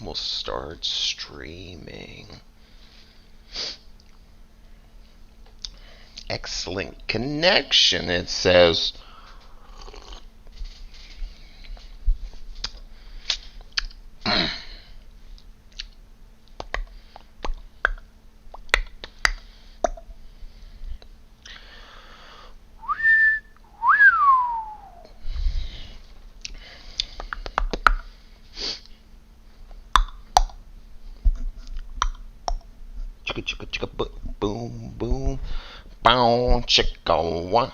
We'll start streaming. Excellent connection, it says. Chicka chicka chicka boom boom. Bow chicka wah.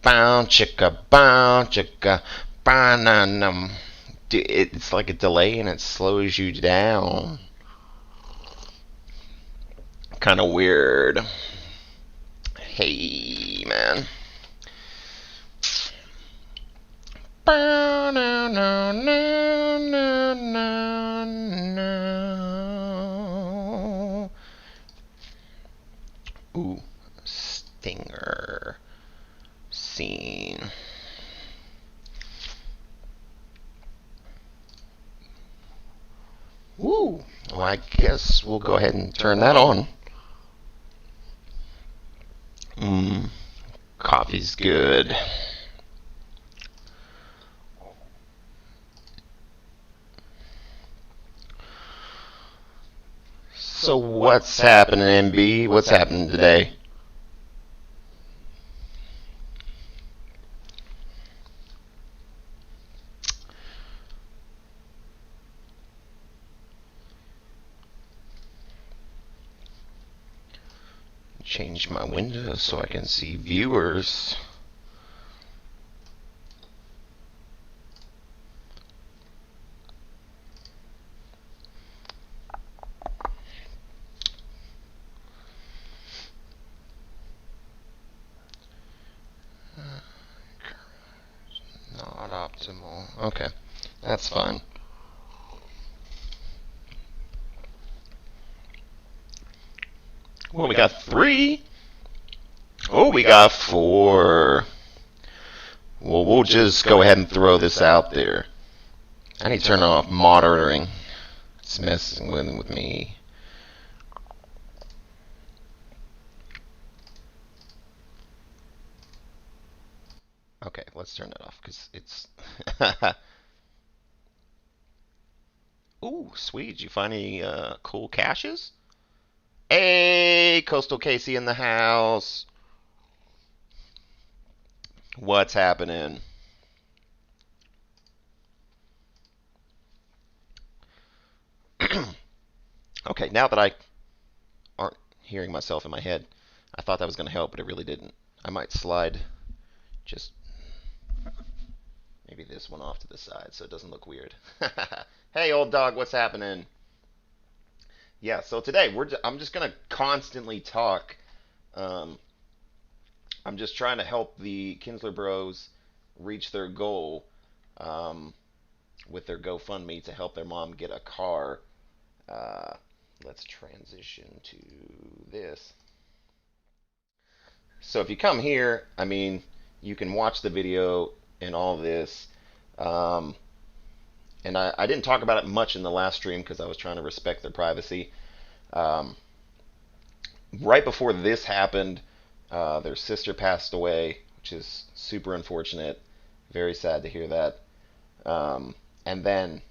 Bow chicka bow chicka bananum. It's like a delay and it slows you down. Kind of weird. Hey, man. Ooh, stinger scene. Woo! Well, I guess we'll go ahead and turn that on. Mmm, coffee's good. So what's happening, MB? What's happening today? Change my window so I can see viewers. Not optimal. Okay, that's fine. Well, we got 3. Oh, we got 4. Well, we'll just go ahead and throw this out there. I need to turn off monitoring. It's messing with me. Okay, let's turn that off because it's. Ooh, sweet. Did you find any cool caches? Hey, Coastal Casey in the house. What's happening? Okay, now that I aren't hearing myself in my head, I thought that was going to help, but it really didn't. I might slide just maybe this one off to the side so it doesn't look weird. Hey, old dog, what's happening? Yeah, so today I'm just gonna constantly talk. Um, I'm just trying to help the Kinzler Bros reach their goal um, with their GoFundMe to help their mom get a car. Uh, let's transition to this. So if you come here, I mean, you can watch the video and all this. Um, and I didn't talk about it much in the last stream because I was trying to respect their privacy. Um, right before this happened, their sister passed away, which is super unfortunate. Very sad to hear that. And then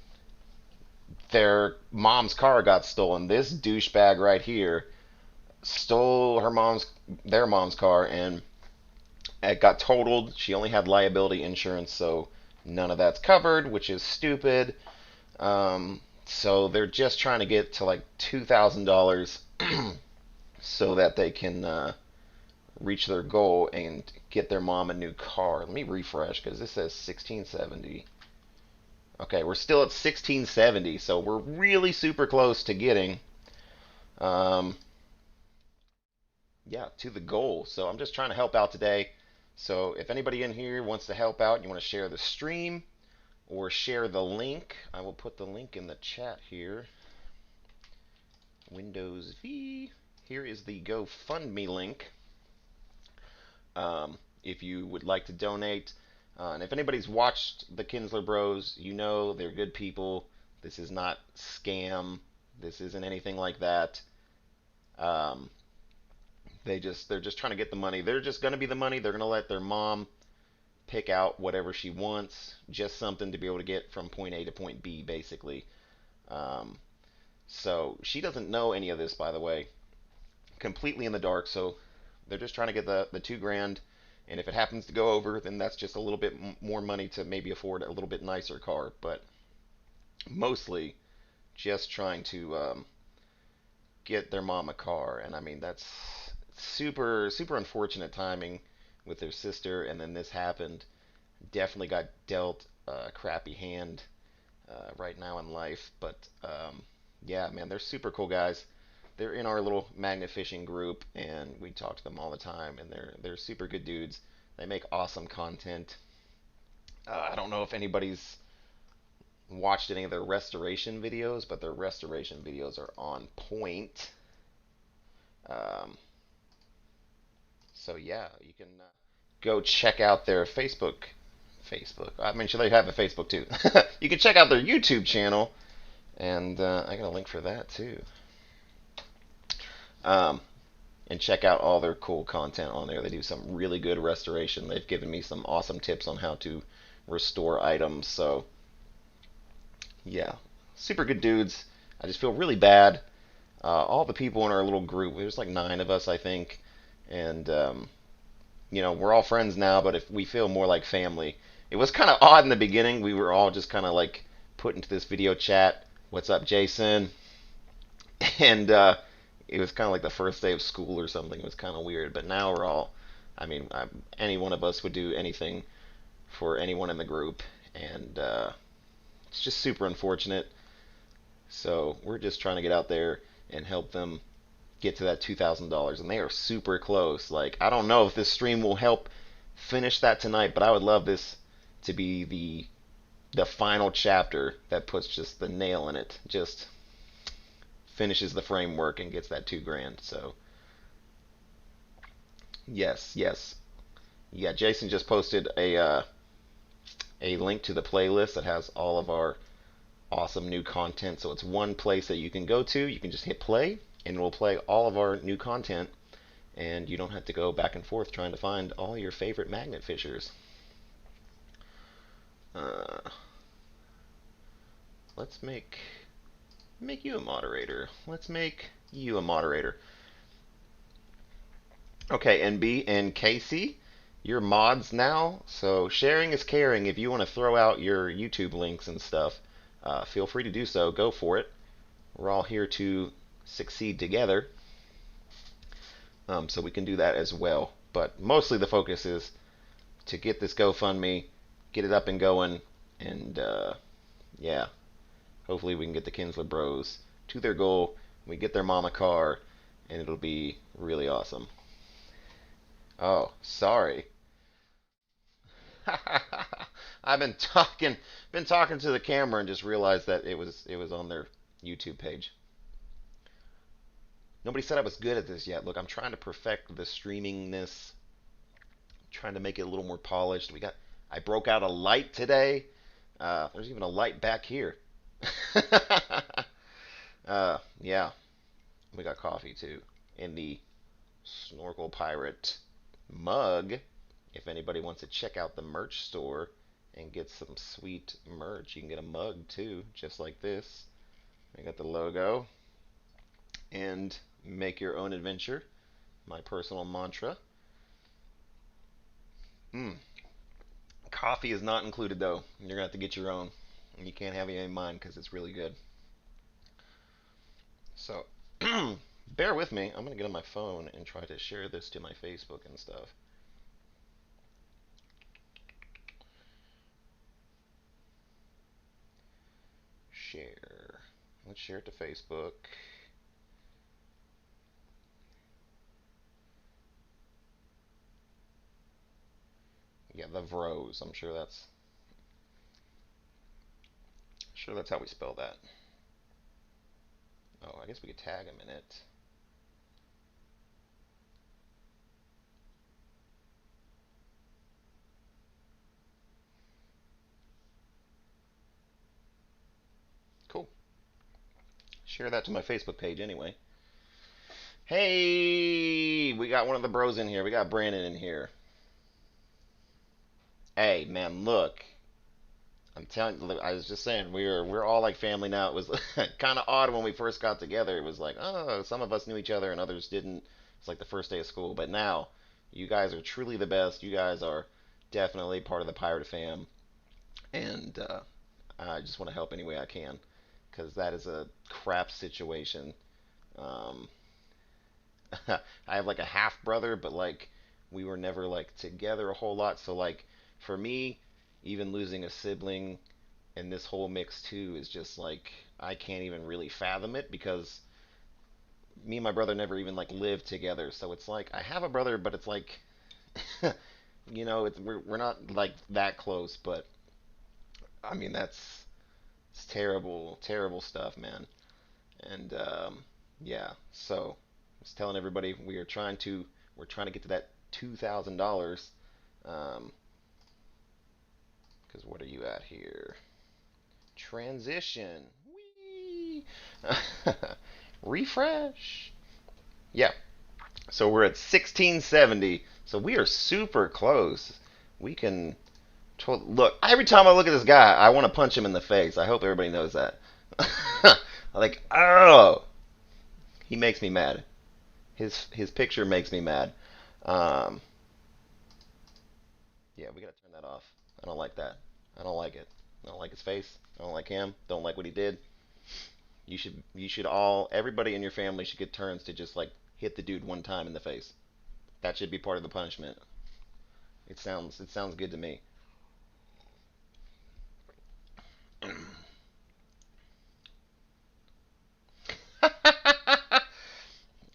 their mom's car got stolen. This douchebag right here stole their mom's car, and it got totaled. She only had liability insurance, so none of that's covered, which is stupid. So they're just trying to get to like $2,000 so that they can reach their goal and get their mom a new car. Let me refresh because this says 1670. Okay, we're still at 1670, so we're really super close to getting, um, yeah, to the goal. So I'm just trying to help out today. So if anybody in here wants to help out, you want to share the stream or share the link, I will put the link in the chat here. Windows V. Here is the GoFundMe link. If you would like to donate. And if anybody's watched the Kinzler Bros, you know they're good people. This is not scam. This isn't anything like that. Um, they're just trying to get the money. They're just going to be the money. They're going to let their mom pick out whatever she wants, just something to be able to get from point A to point B, basically. Um, so she doesn't know any of this, by the way, completely in the dark. So they're just trying to get the 2 grand, and if it happens to go over, then that's just a little bit more money to maybe afford a little bit nicer car. But mostly just trying to get their mom a car, and I mean that's super unfortunate timing with their sister, and then this happened. Definitely got dealt a crappy hand right now in life, but yeah, man, they're super cool guys. They're in our little magnet fishing group, and we talk to them all the time, and they're super good dudes. They make awesome content. I don't know if anybody's watched any of their restoration videos, but their restoration videos are on point. Um, so yeah, you can go check out their Facebook. I mean, sure they have a Facebook too. You can check out their YouTube channel, and I got a link for that too. Um, and check out all their cool content on there. They do some really good restoration. They've given me some awesome tips on how to restore items. So yeah, super good dudes. I just feel really bad. All the people in our little group, there's like 9 of us, I think, and we're all friends now, but if we feel more like family. It was kind of odd in the beginning. We were all just kind of like put into this video chat. What's up, Jason? And it was kind of like the first day of school or something. It was kind of weird. But now we're all, I mean, any one of us would do anything for anyone in the group. And it's just super unfortunate. So we're just trying to get out there and help them get to that $2,000. And they are super close. Like, I don't know if this stream will help finish that tonight, but I would love this to be the final chapter that puts just the nail in it. Just finishes the framework and gets that 2 grand. So yes. Yeah, Jason just posted a link to the playlist that has all of our awesome new content. So it's one place that you can go to. You can just hit play, and it will play all of our new content, and you don't have to go back and forth trying to find all your favorite magnet fishers. Uh, let's make you a moderator. Let's make you a moderator. Okay, NB and Casey, you're mods now, so sharing is caring. If you want to throw out your YouTube links and stuff, feel free to do so. Go for it. We're all here to succeed together, so we can do that as well. But mostly the focus is to get this GoFundMe, get it up and going, and yeah, hopefully we can get the Kinzler Bros to their goal. We get their mama car, and it'll be really awesome. Oh, sorry. I've been talking to the camera and just realized that it was on their YouTube page. Nobody said I was good at this yet. Look, I'm trying to perfect the streamingness, trying to make it a little more polished. I broke out a light today. There's even a light back here. Yeah, we got coffee too in the Snorkel Pirate mug. If anybody wants to check out the merch store and get some sweet merch, you can get a mug too, just like this. I got the logo. And make your own adventure. My personal mantra. Mm. Coffee is not included though. You're gonna have to get your own. And you can't have any of mine because it's really good. So bear with me. I'm gonna get on my phone and try to share this to my Facebook and stuff. Share. Let's share it to Facebook. Yeah, the Vros. I'm sure that's how we spell that. Oh, I guess we could tag them in it. share that to my Facebook page anyway. Hey, we got one of the bros in here. We got Brandon in here. Hey, man, look. I'm telling you, I was just saying we're all like family now. It was kind of odd when we first got together. It was like, oh, some of us knew each other and others didn't. It's like the first day of school. But now, you guys are truly the best. You guys are definitely part of the Pirate fam, and I just want to help any way I can because that is a crap situation. Um, I have like a half brother, but like we were never like together a whole lot. So like for me, even losing a sibling and this whole mix too is just like I can't even really fathom it because me and my brother never even like lived together. So it's like I have a brother, but it's like we're not like that close. But I mean it's terrible, terrible stuff, man. And yeah, so I was telling everybody we're trying to get to that $2,000. Um, because what are you at here? Transition. Whee! Refresh. Yeah. So we're at 1670. So we are super close. We can look. Every time I look at this guy, I want to punch him in the face. I hope everybody knows that. Like, oh, he makes me mad. His picture makes me mad. Um, yeah, we gotta turn that off. I don't like that. I don't like it. I don't like his face. I don't like him. Don't like what he did. You should all everybody in your family should get turns to just like hit the dude one time in the face. That should be part of the punishment. It sounds good to me.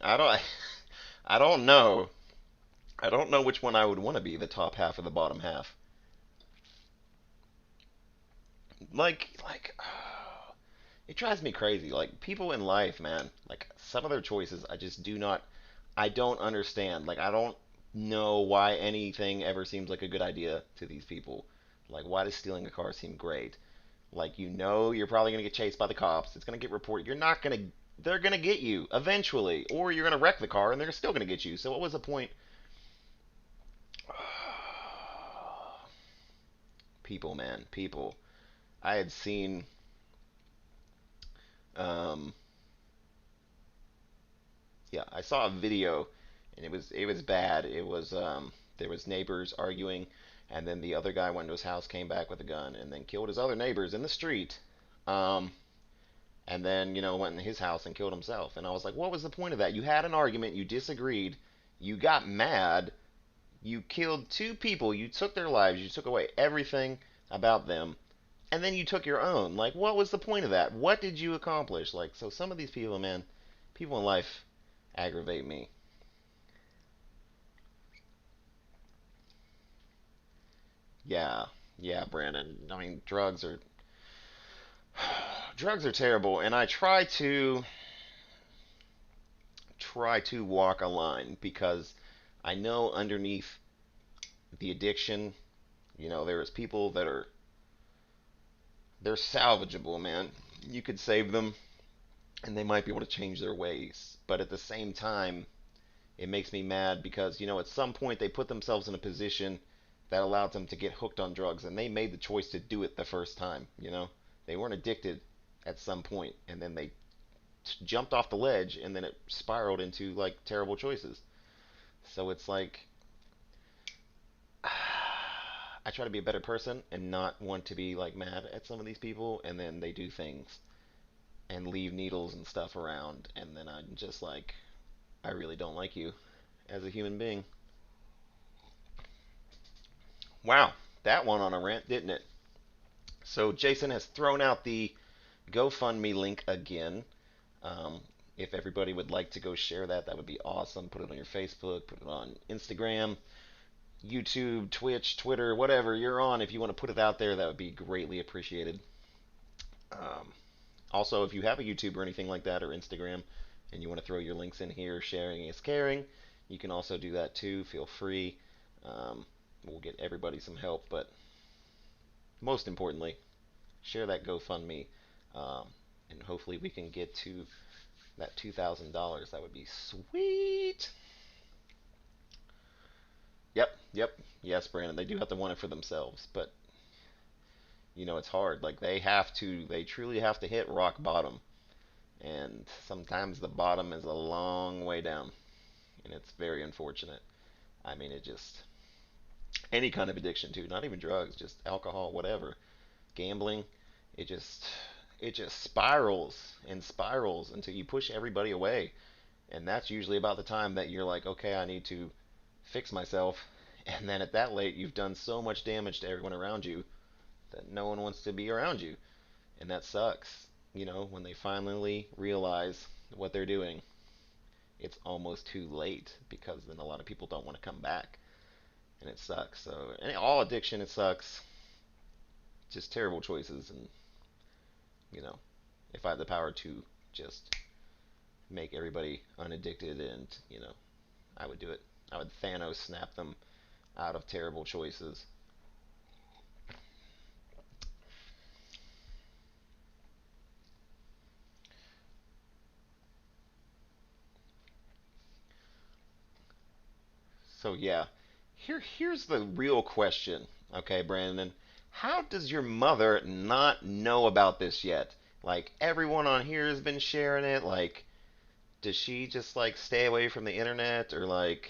I don't I don't know. I don't know which one I would want to be, the top half or the bottom half. Like it drives me crazy. Like people in life, man, like some of their choices I don't understand. Like I don't know why anything ever seems like a good idea to these people. Like why does stealing a car seem great? Like you're probably going to get chased by the cops. It's going to get reported. You're not going to they're going to get you eventually or you're going to wreck the car and they're still going to get you. So what was the point? People, man, people. I had seen um yeah, I saw a video and it was bad. It was there was neighbors arguing and then the other guy went to his house, came back with a gun and then killed his other neighbors in the street. Um and then, went in his house and killed himself. And I was like, what was the point of that? You had an argument, you disagreed, you got mad, you killed two people, you took their lives, you took away everything about them, and then you took your own. Like, what was the point of that? What did you accomplish? Like, so some of these people, man, people in life aggravate me. Yeah, yeah, Brandon. I mean, drugs are terrible, and I try to walk a line because I know underneath the addiction, there's people that they're salvageable, man. You could save them, and they might be able to change their ways, but at the same time, it makes me mad because at some point they put themselves in a position that allowed them to get hooked on drugs, and they made the choice to do it the first time. They weren't addicted at some point, and then they jumped off the ledge, and then it spiraled into like terrible choices. So it's like I try to be a better person and not want to be like mad at some of these people, and then they do things and leave needles and stuff around, and then I'm just like, I really don't like you as a human being. Wow, that one on a rant, didn't it? So Jason has thrown out the GoFundMe link again. Um, if everybody would like to go share that, that would be awesome. Put it on your Facebook, put it on Instagram, YouTube, Twitch, Twitter, whatever you're on. If you want to put it out there, that would be greatly appreciated. Um, Also, if you have a YouTube or anything like that or Instagram and you want to throw your links in here, sharing is caring, you can also do that too. Feel free. Um, we'll get everybody some help, but most importantly, share that GoFundMe um, and hopefully we can get to that $2,000. That would be sweet. Yep, yep. Yes, Brandon, they do have to want it for themselves, but it's hard. Like they truly have to hit rock bottom, and sometimes the bottom is a long way down, and it's very unfortunate. I mean, it just any kind of addiction too, not even drugs, just alcohol, whatever, gambling, it just it just spirals and spirals until you push everybody away, and that's usually about the time that you're like, okay, I need to fix myself, and then at that late you've done so much damage to everyone around you that no one wants to be around you, and that sucks. When they finally realize what they're doing, it's almost too late because then a lot of people don't want to come back, and it sucks. So, all addiction, it sucks. Just terrible choices, and you know, if I had the power to just make everybody unaddicted, and I would do it. I would Thanos snap them out of terrible choices. So yeah, here's the real question. Okay, Brandon, how does your mother not know about this yet? Like everyone on here has been sharing it. Like, does she just like stay away from the internet, or like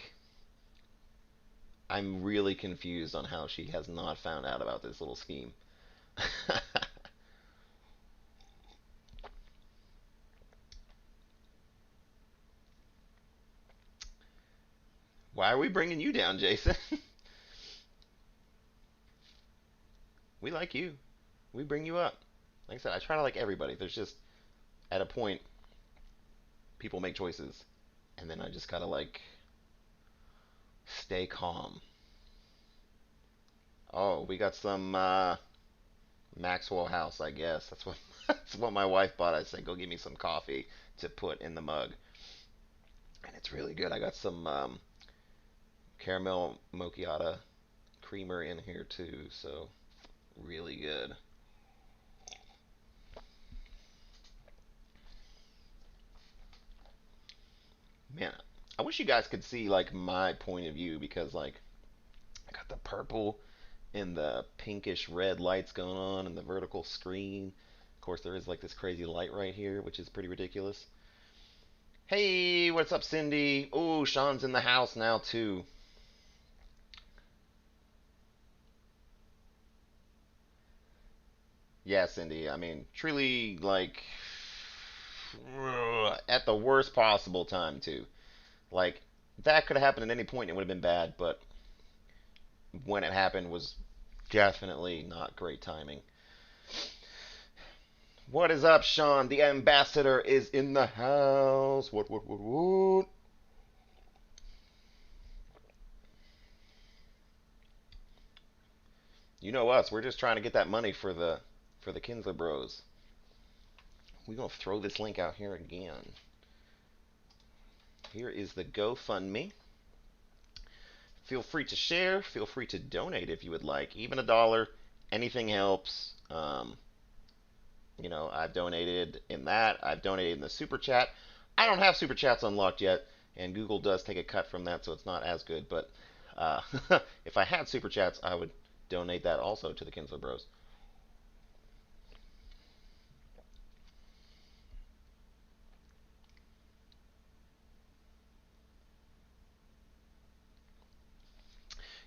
I'm really confused on how she has not found out about this little scheme. Why are we bringing you down, Jason? We like you. We bring you up. Like I said, I try to like everybody. There's just at a point people make choices, and then I just gotta like stay calm. Oh, we got some Maxwell House, I guess. That's what that's what my wife bought. I said, go get me some coffee to put in the mug, and it's really good. I got some caramel macchiato creamer in here too, so really good. Man, I wish you guys could see like my point of view, because like I got the purple and the pinkish red lights going on and the vertical screen. Of course, there is like this crazy light right here, which is pretty ridiculous. Hey, what's up, Cindy? Oh, Sean's in the house now too. Yeah, Cindy. I mean, truly like at the worst possible time too. Like that could have happened at any point and it would have been bad, but when it happened was definitely not great timing. What is up, Sean? The ambassador is in the house. What? You know us. We're just trying to get that money for the Kinzler Bros. We're gonna throw this link out here again. Here is the GoFundMe. Feel free to share. Feel free to donate if you would like. Even $1, anything helps. I've donated in that. I've donated in the super chat. I don't have super chats unlocked yet, and Google does take a cut from that, so it's not as good. But uh, if I had super chats, I would donate that also to the Kinsler Bros.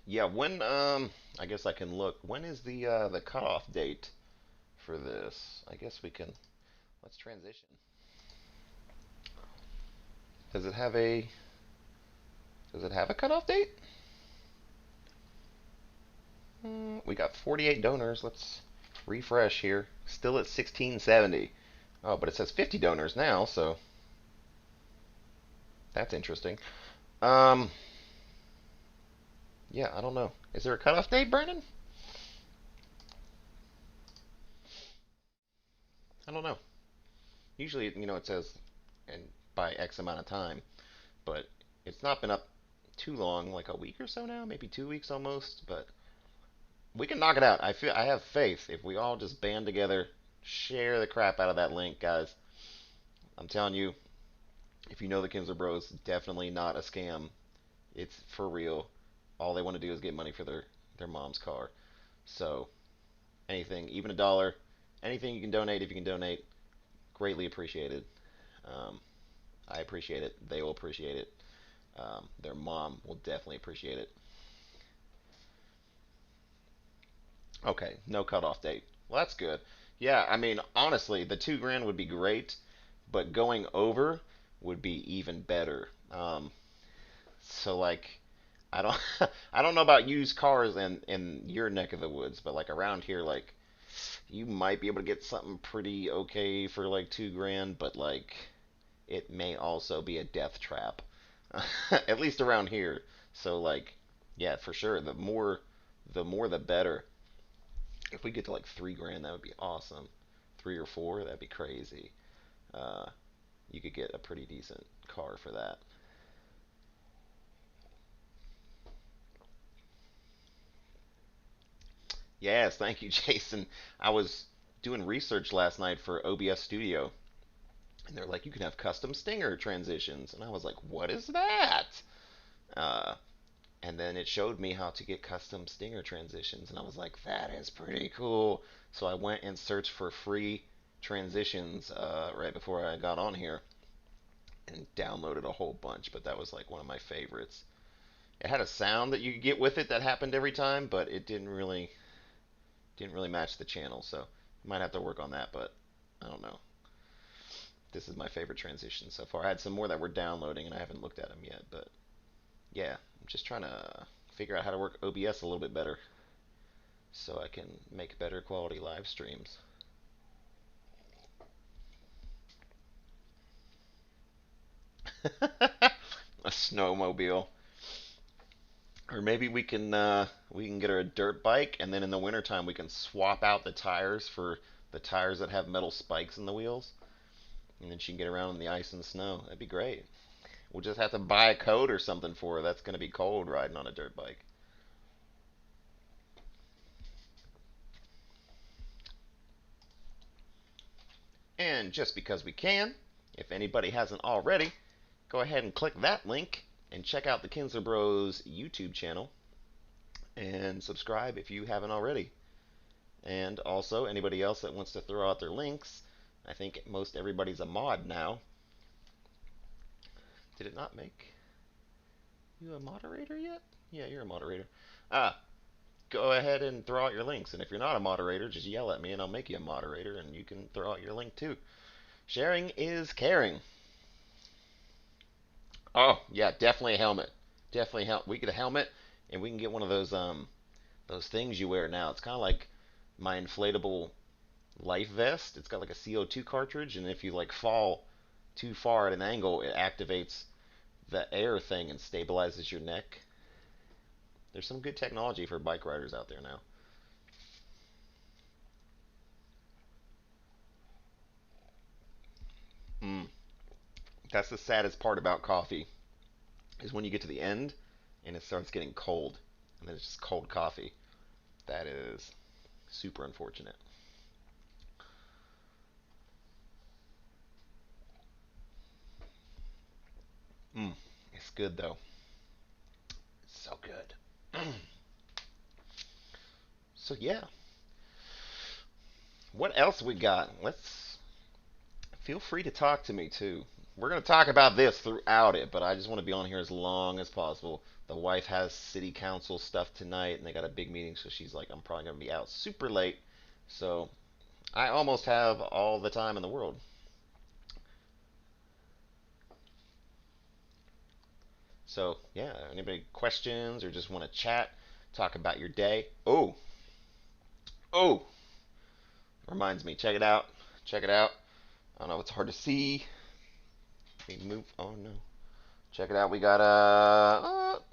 Yeah, when I guess I can look. When is the cutoff date for this? I guess we can. Let's transition. Does it have a Does it have a cutoff date? We got 48 donors. Let's refresh here. Still at 1670. Oh, but it says 50 donors now, so that's interesting. Um, yeah, I don't know. Is there a cutoff date, Brandon? I don't know. Usually, it says and by X amount of time, but it's not been up too long, like a week or so now, maybe 2 weeks almost. But we can knock it out. I have faith if we all just band together, Share the crap out of that link, guys. I'm telling you, if you know the Kinzler Bros, definitely not a scam. It's for real. All they want to do is get money for their mom's car. So anything, even $1, anything you can donate, if you can donate, greatly appreciated. Um, I appreciate it. They will appreciate it. Their mom will definitely appreciate it. Okay, no cutoff date. Well, that's good. Yeah, I mean, honestly, the 2 grand would be great, but going over would be even better. So like, I don't, I don't know about used cars in your neck of the woods, but like around here, like you might be able to get something pretty okay for like 2 grand, but like it may also be a death trap, at least around here. So like, yeah, for sure, the more the better. If we get to like 3 grand, that would be awesome. 3 or 4, that'd be crazy. Uh, you could get a pretty decent car for that. Yes, thank you, Jason. I was doing research last night for OBS Studio, and they're like, you can have custom stinger transitions, and I was like, what is that? Uh, and then it showed me how to get custom stinger transitions, and I was like, that is pretty cool. So I went and searched for free transitions right before I got on here, and downloaded a whole bunch. But that was like one of my favorites. It had a sound that you could get with it that happened every time, but it didn't really match the channel. So might have to work on that, but I don't know. This is my favorite transition so far. I had some more that were downloading, and I haven't looked at them yet, but yeah, I'm just trying to figure out how to work OBS a little bit better so I can make better quality live streams. A snowmobile. Or maybe we can get her a dirt bike, and then in the wintertime we can swap out the tires for the tires that have metal spikes in the wheels, and then she can get around in the ice and snow. That'd be great. We'll just have to buy a coat or something for her. That's gonna be cold riding on a dirt bike. And just because we can, if anybody hasn't already, go ahead and click that link and check out the Kinzler Bros YouTube channel and subscribe if you haven't already. And also, anybody else that wants to throw out their links, I think most everybody's a mod now. Did it not make you a moderator yet? Yeah, you're a moderator. Ah, go ahead and throw out your links. And if you're not a moderator, just yell at me and I'll make you a moderator and you can throw out your link too. Sharing is caring. Oh, yeah, definitely a helmet. Definitely we get a helmet and we can get one of those things you wear now. It's kind of like my inflatable life vest. It's got like a CO2 cartridge, and if you like fall too far at an angle, it activates the air thing and stabilizes your neck. There's some good technology for bike riders out there now. Mm. That's the saddest part about coffee is when you get to the end and it starts getting cold, and then it's just cold coffee. That is super unfortunate. Mm. It's good though. It's so good. So yeah, what else we got? Let's feel free to talk to me too. We're going to talk about this throughout it, but I just want to be on here as long as possible. The wife has city council stuff tonight, and they got a big meeting, so she's like, I'm probably going to be out super late. So I almost have all the time in the world. So yeah, anybody questions or just want to chat, talk about your day? Oh, oh, reminds me, check it out. Check it out. I don't know, it's hard to see. We move. Oh no. Check it out. We got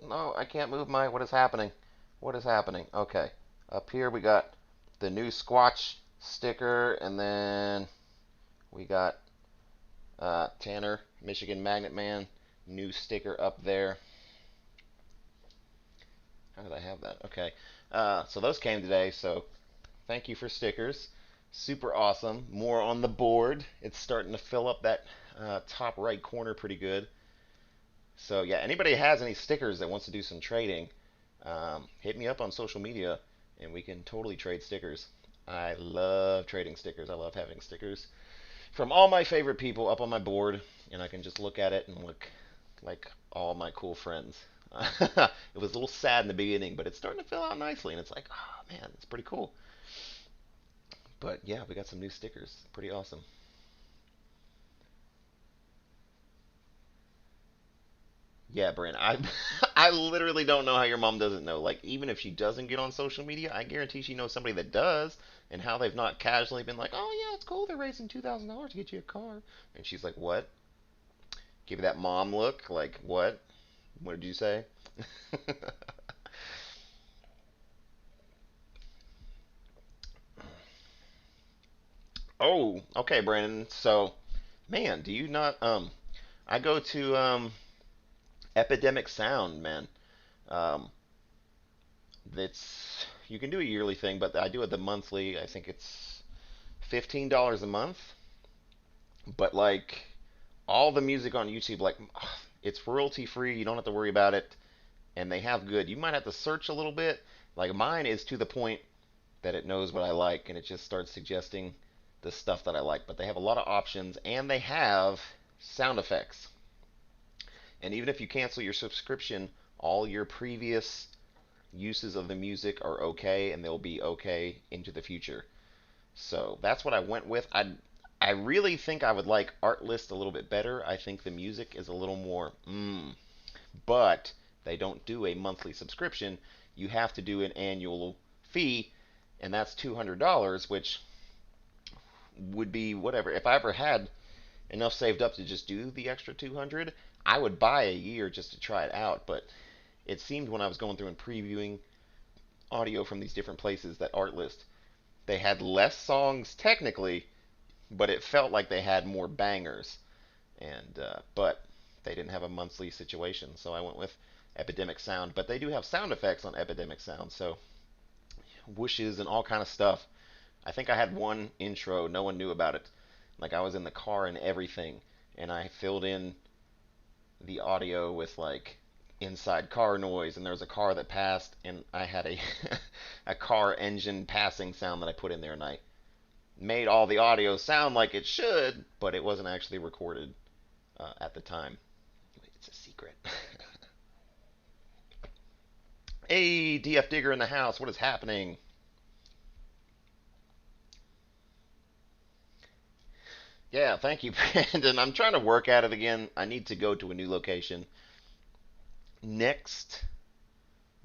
no, I can't move my. What is happening? What is happening? Okay. Up here we got the new Squatch sticker, and then we got Tanner, Michigan Magnet Man, new sticker up there. How did I have that? Okay. So those came today. So thank you for stickers. Super awesome. More on the board. It's starting to fill up that top right corner pretty good. So yeah, anybody has any stickers that wants to do some trading, hit me up on social media, and we can totally trade stickers. I love trading stickers. I love having stickers from all my favorite people up on my board, and I can just look at it and look like all my cool friends. It was a little sad in the beginning, but it's starting to fill out nicely, and it's like, oh man, it's pretty cool. But yeah, we got some new stickers. Pretty awesome. Yeah, Brent, I I literally don't know how your mom doesn't know. Like, even if she doesn't get on social media, I guarantee she knows somebody that does, and how they've not casually been like, "Oh yeah, it's cool. They're raising $2,000 to get you a car," and she's like, "What?" Give you that mom look, like, "What? What did you say?" Oh, okay, Brandon. So, man, do you not? I go to Epidemic Sound, man. Um, it's you can do a yearly thing, but I do it the monthly. I think it's $15 a month, but like all the music on YouTube, like it's royalty free. You don't have to worry about it, and they have good. You might have to search a little bit. Like mine is to the point that it knows what I like, and it just starts suggesting the stuff that I like. But they have a lot of options, and they have sound effects. And even if you cancel your subscription, all your previous uses of the music are okay, and they'll be okay into the future. So that's what I went with. I really think I would like Artlist a little bit better. I think the music is a little more but they don't do a monthly subscription. You have to do an annual fee, and that's $200, which would be whatever. If I ever had enough saved up to just do the extra 200, I would buy a year just to try it out. But it seemed when I was going through and previewing audio from these different places that Artlist they had less songs technically, but it felt like they had more bangers. And but they didn't have a monthly situation, so I went with Epidemic Sound. But they do have sound effects on Epidemic Sound, so whooshes and all kind of stuff. I think I had one intro, no one knew about it. Like I was in the car and everything, and I filled in the audio with like inside car noise, and there was a car that passed, and I had a a car engine passing sound that I put in there, and I made all the audio sound like it should, but it wasn't actually recorded at the time. It's a secret. Hey, DF Digger in the house. What is happening? Yeah, thank you, Brandon. I'm trying to work at it again. I need to go to a new location next,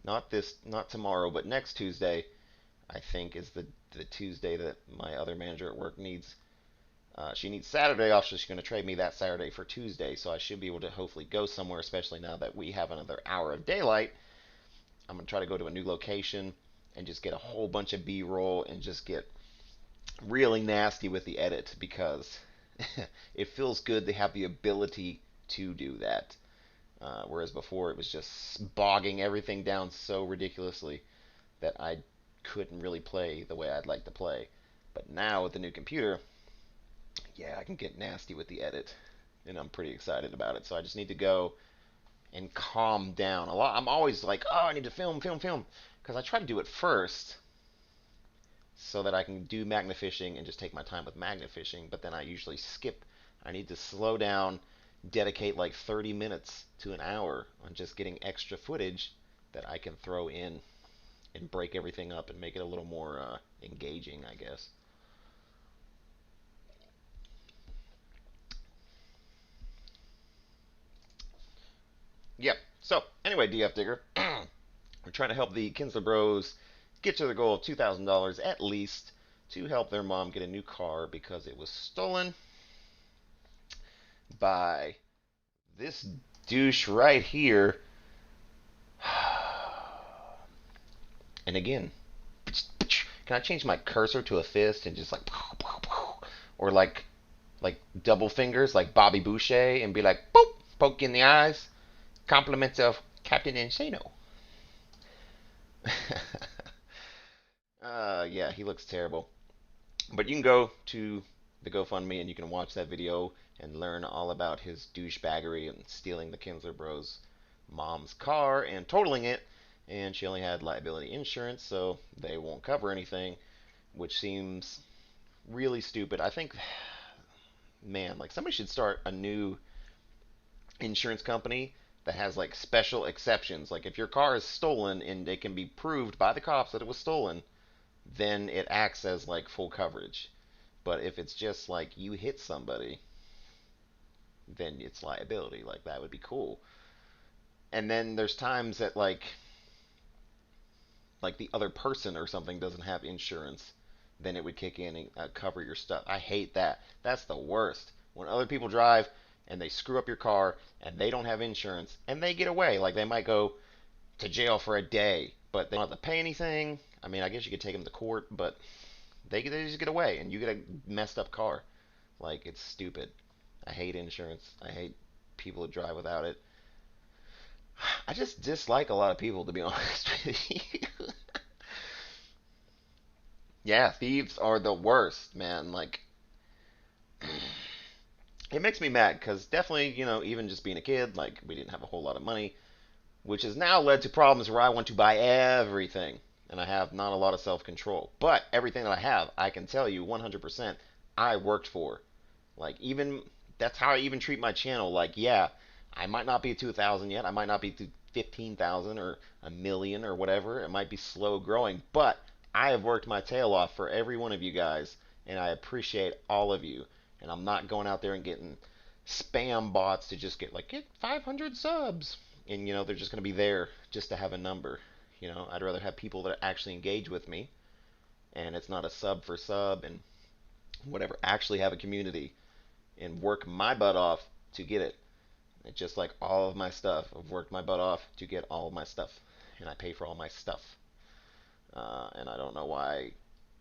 not tomorrow, but next Tuesday. I think is the Tuesday that my other manager at work needs. She needs Saturday off, so she's going to trade me that Saturday for Tuesday. So I should be able to hopefully go somewhere, especially now that we have another hour of daylight. I'm going to try to go to a new location and just get a whole bunch of B-roll and just get really nasty with the edit because it feels good to have the ability to do that. Whereas before it was just bogging everything down so ridiculously that I couldn't really play the way I'd like to play. But now with the new computer, yeah, I can get nasty with the edit, and I'm pretty excited about it. So I just need to go and calm down a lot. I'm always like, oh, I need to film, film, film, because I try to do it first so that I can do magna fishing and just take my time with magna fishing. But then I usually skip. I need to slow down, dedicate like 30 minutes to an hour on just getting extra footage that I can throw in and break everything up and make it a little more engaging, I guess. Yep. So anyway, DF Digger, we're trying to help the Kinzler Bros get to their goal of $2,000 at least to help their mom get a new car because it was stolen by this douche right here. And again, can I change my cursor to a fist and just like, or like double fingers like Bobby Boucher and be like, boop, poke in the eyes. Compliments of Captain Insano. Yeah, he looks terrible. But you can go to the GoFundMe and you can watch that video and learn all about his douchebaggery and stealing the Kinzler Bros' mom's car and totaling it. And she only had liability insurance, so they won't cover anything, which seems really stupid. I think, man, like somebody should start a new insurance company that has like special exceptions. Like if your car is stolen and it can be proved by the cops that it was stolen, then it acts as like full coverage. But if it's just like you hit somebody, then it's liability. Like that would be cool. And then there's times that like the other person or something doesn't have insurance, then it would kick in and cover your stuff. I hate that. That's the worst. When other people drive and they screw up your car and they don't have insurance and they get away, like they might go to jail for a day, but they don't have to pay anything. I mean, I guess you could take them to court, but they just get away and you get a messed up car. Like it's stupid. I hate insurance. I hate people who drive without it. I just dislike a lot of people, to be honest with you. Yeah, thieves are the worst, man. Like, it makes me mad because definitely, even just being a kid, like, we didn't have a whole lot of money, which has now led to problems where I want to buy everything and I have not a lot of self control. But everything that I have, I can tell you 100% I worked for. Like, even that's how I even treat my channel. Like, yeah, I might not be at 2,000 yet, I might not be to 15,000 or a million or whatever. It might be slow growing, but I have worked my tail off for every one of you guys, and I appreciate all of you. And I'm not going out there and getting spam bots to just get 500 subs, and they're just going to be there just to have a number. I'd rather have people that actually engage with me, and it's not a sub for sub and whatever. Actually have a community and work my butt off to get it. It's just like all of my stuff. I've worked my butt off to get all of my stuff, and I pay for all my stuff. And I don't know why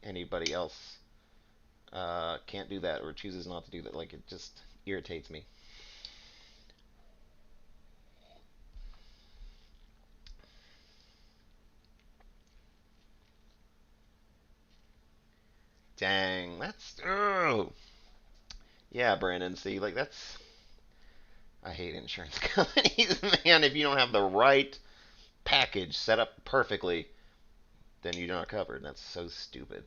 anybody else can't do that or chooses not to do that. Like it just irritates me. Dang, that's yeah, Brandon. See, like that's I hate insurance companies, man. If you don't have the right package set up perfectly, then you're not covered. That's so stupid.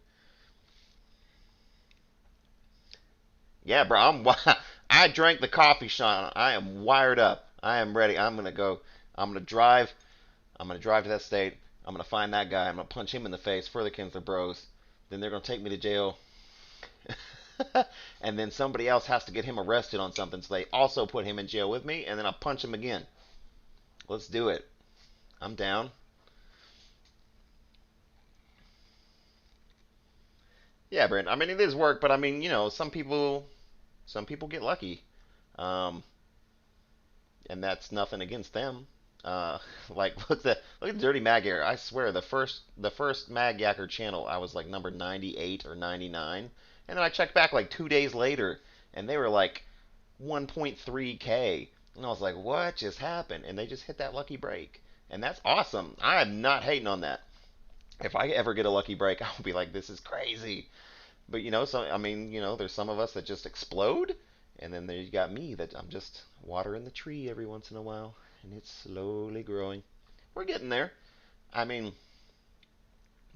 Yeah, bro. I drank the coffee shot. I am wired up. I am ready. I'm gonna go. I'm gonna drive. I'm gonna drive to that state. I'm gonna find that guy. I'm gonna punch him in the face for the Kinzler Bros. Then they're gonna take me to jail. And then somebody else has to get him arrested on something, so they also put him in jail with me, and then I'll punch him again. Let's do it. I'm down. Yeah, Brent. I mean, it is work, but I mean, some people get lucky, um, and that's nothing against them. Uh, like look at the Dirty Mag here. I swear the first Mag Yacker channel I was like number 98 or 99, and then I checked back like 2 days later, and they were like 1.3K, and I was like, what just happened? And they just hit that lucky break, and that's awesome. I am not hating on that. If I ever get a lucky break, I'll be like, this is crazy. But so I mean, there's some of us that just explode, and then there you got me that I'm just watering the tree every once in a while, and it's slowly growing. We're getting there. I mean,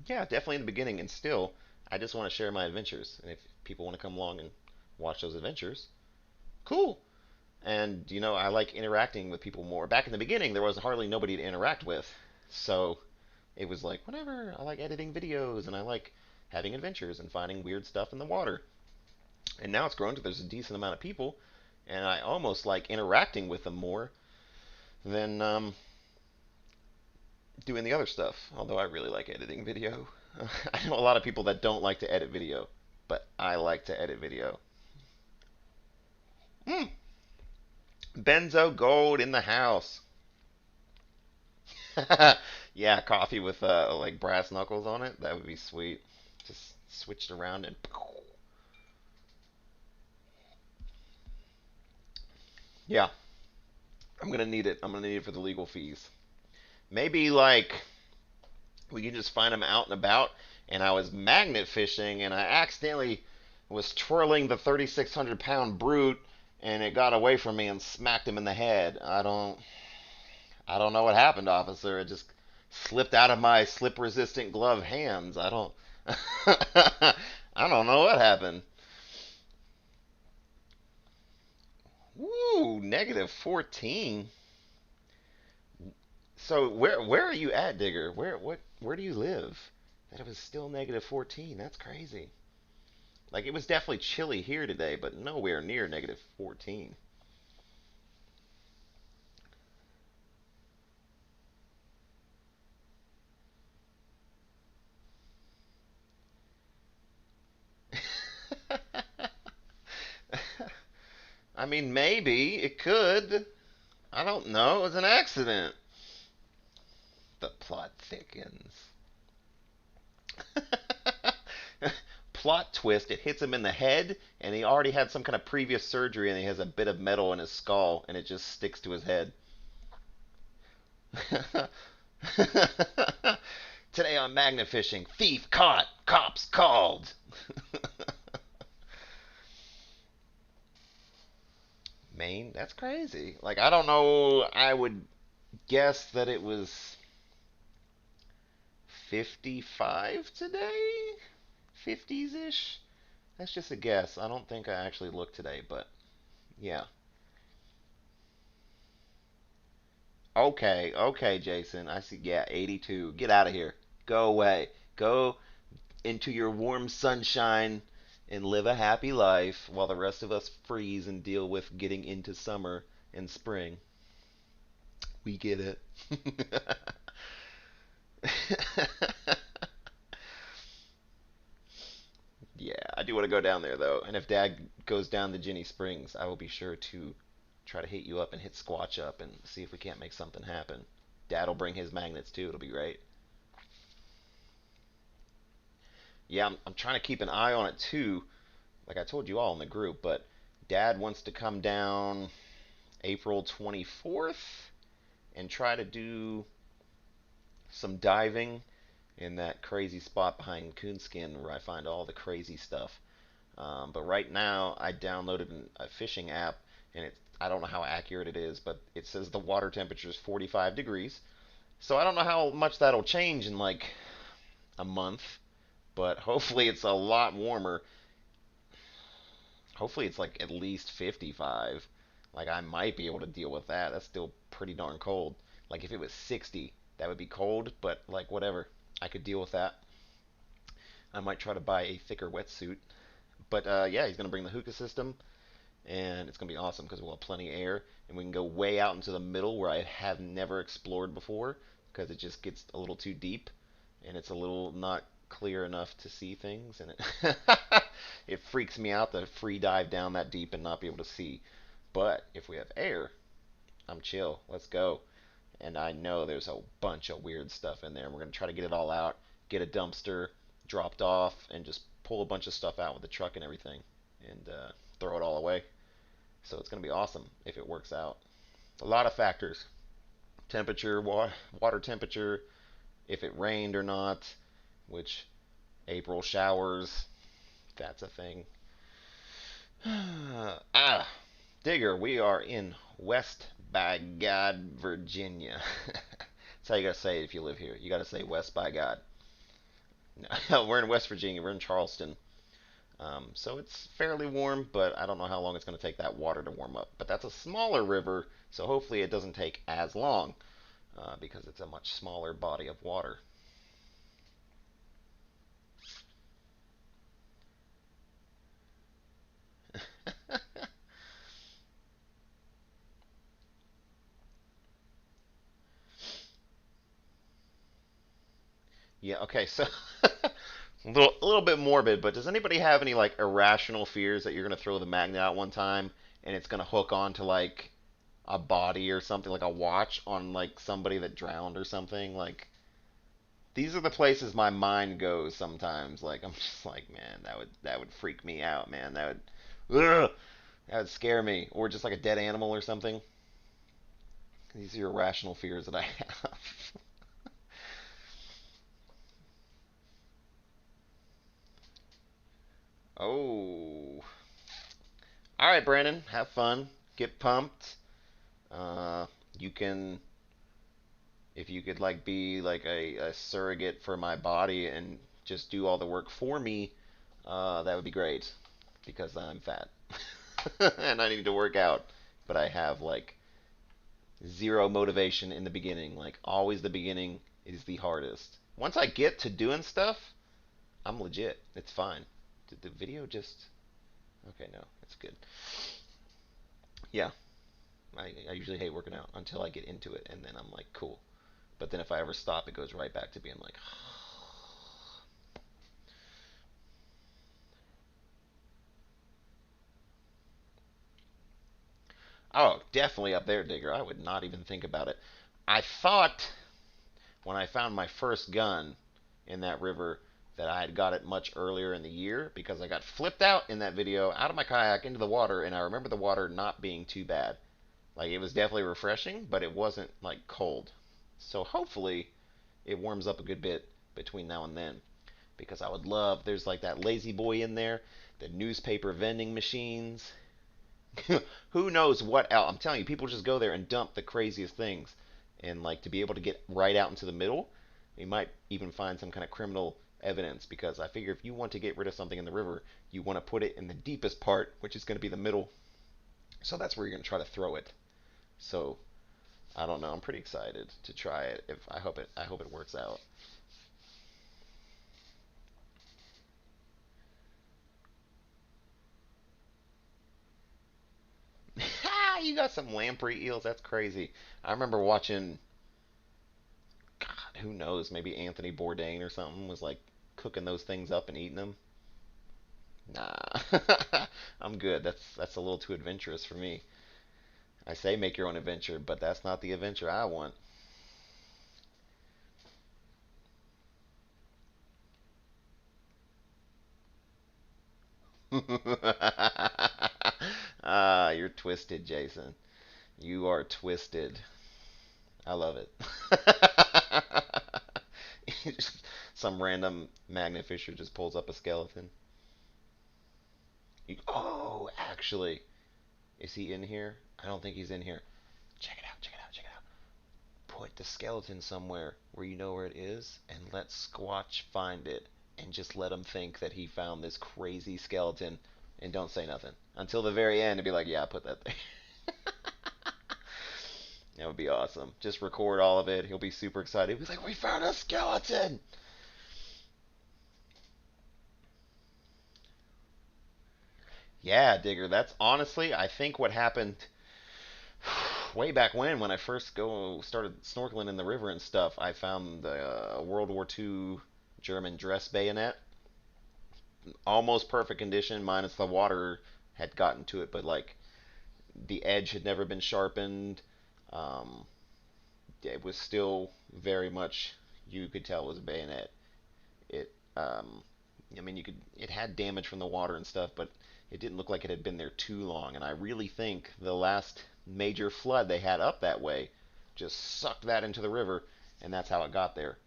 yeah, definitely in the beginning, and still, I just want to share my adventures, and if people want to come along and watch those adventures, cool. And I like interacting with people more. Back in the beginning, there was hardly nobody to interact with, so it was like whatever. I like editing videos, and I like having adventures and finding weird stuff in the water. And now it's grown to there's a decent amount of people, and I almost like interacting with them more than doing the other stuff. Although I really like editing video. I know a lot of people that don't like to edit video, but I like to edit video. Mm, Benzo Gold in the house. Yeah, coffee with like brass knuckles on it. That would be sweet. Just switched around and yeah, I'm gonna need it. I'm gonna need it for the legal fees. Maybe like we can just find them out and about, and I was magnet fishing, and I accidentally was twirling the 3,600 pound brute, and it got away from me and smacked him in the head. I don't know what happened, officer. It just slipped out of my slip resistant glove hands. I don't I don't know what happened. Woo, negative 14. So where are you at, Digger? Where do you live? That it was still negative 14. That's crazy. Like it was definitely chilly here today, but nowhere near negative 14. I mean, maybe it could. I don't know. It was an accident. The plot thickens. Plot twist, it hits him in the head, and he already had some kind of previous surgery, and he has a bit of metal in his skull, and it just sticks to his head. Today on Magna Fishing, thief caught, cops called. Maine, that's crazy. Like, I don't know, I would guess that it was 55 today? 50s ish? That's just a guess. I don't think I actually looked today, but yeah. Okay, okay, Jason. I see. Yeah, 82. Get out of here. Go away. Go into your warm sunshine and live a happy life while the rest of us freeze and deal with getting into summer and spring. We get it. Yeah, I do want to go down there though. And if Dad goes down to Ginny Springs, I will be sure to try to hit you up and hit Squatch up and see if we can't make something happen. Dad'll bring his magnets too. It'll be great. Yeah, I'm trying to keep an eye on it too. Like I told you all in the group, but Dad wants to come down April 24th and try to do some diving in that crazy spot behind Coonskin where I find all the crazy stuff. But right now, I downloaded a fishing app, and I don't know how accurate it is, but it says the water temperature is 45 degrees. So I don't know how much that'll change in like a month, but hopefully it's a lot warmer. Hopefully it's like at least 55. Like I might be able to deal with that. That's still pretty darn cold. Like if it was 60, that would be cold, but like whatever. I could deal with that. I might try to buy a thicker wetsuit. But yeah, he's gonna bring the hookah system, and it's gonna be awesome because we'll have plenty of air, and we can go way out into the middle where I have never explored before because it just gets a little too deep, and it's a little not clear enough to see things, and it it freaks me out to free dive down that deep and not be able to see. But if we have air, I'm chill. Let's go. And I know there's a bunch of weird stuff in there. We're gonna try to get it all out, get a dumpster dropped off, and just pull a bunch of stuff out with the truck and everything, and throw it all away. So it's gonna be awesome if it works out. A lot of factors: temperature, water temperature, if it rained or not, which April showers, that's a thing. Ah, Digger, we are in West by God, Virginia. That's how you gotta say it if you live here. You gotta say West by God. No, we're in West Virginia. We're in Charleston. So it's fairly warm, but I don't know how long it's going to take that water to warm up. But that's a smaller river, so hopefully it doesn't take as long because it's a much smaller body of water. Yeah, okay, so a little bit morbid, but does anybody have any like irrational fears that you're gonna throw the magnet out one time and it's gonna hook onto like a body or something, like a watch on like somebody that drowned or something? Like these are the places my mind goes sometimes. Like I'm just like, man, that would freak me out, man. Ugh, that would scare me. Or just like a dead animal or something. These are irrational fears that I have. Oh. All right, Brandon. Have fun. Get pumped. Uh, you can, if you could like be like a surrogate for my body and just do all the work for me, that would be great because I'm fat and I need to work out, but I have like zero motivation in the beginning. Like always, the beginning is the hardest. Once I get to doing stuff, I'm legit. It's fine. Did the video just? Okay, no, it's good. Yeah, I usually hate working out until I get into it, and then I'm like, cool. But then if I ever stop, it goes right back to being like, oh, definitely up there, Digger. I would not even think about it. I thought when I found my first gun in that river that I had got it much earlier in the year because I got flipped out in that video out of my kayak into the water, and I remember the water not being too bad. Like it was definitely refreshing, but it wasn't like cold. So hopefully it warms up a good bit between now and then because I would love there's like that lazy boy in there, the newspaper vending machines. Who knows what else? I'm telling you, people just go there and dump the craziest things. And like to be able to get right out into the middle, you might even find some kind of criminal evidence because I figure if you want to get rid of something in the river, you want to put it in the deepest part, which is going to be the middle. So that's where you're going to try to throw it. So I don't know. I'm pretty excited to try it. If I hope it works out. You got some lamprey eels. That's crazy. I remember watching. God, who knows? Maybe Anthony Bourdain or something was like cooking those things up and eating them. Nah, I'm good. That's a little too adventurous for me. I say make your own adventure, but that's not the adventure I want. Ah, you're twisted, Jason. You are twisted. I love it. Some random magnet fisher just pulls up a skeleton. Oh, actually, is he in here? I don't think he's in here. Check it out, check it out, check it out. Put the skeleton somewhere where you know where it is, and let Squatch find it, and just let him think that he found this crazy skeleton, and don't say nothing until the very end, and be like, "Yeah, I put that there." That would be awesome. Just record all of it. He'll be super excited. He'll be like, "We found a skeleton!" Yeah, Digger. That's honestly, I think what happened way back when I first go started snorkeling in the river and stuff. I found the World War II German dress bayonet, almost perfect condition, minus the water had gotten to it, but like the edge had never been sharpened. Um, it was still very much you could tell it was a bayonet. It, I mean, you could it had damage from the water and stuff, but it didn't look like it had been there too long. And I really think the last major flood they had up that way just sucked that into the river, and that's how it got there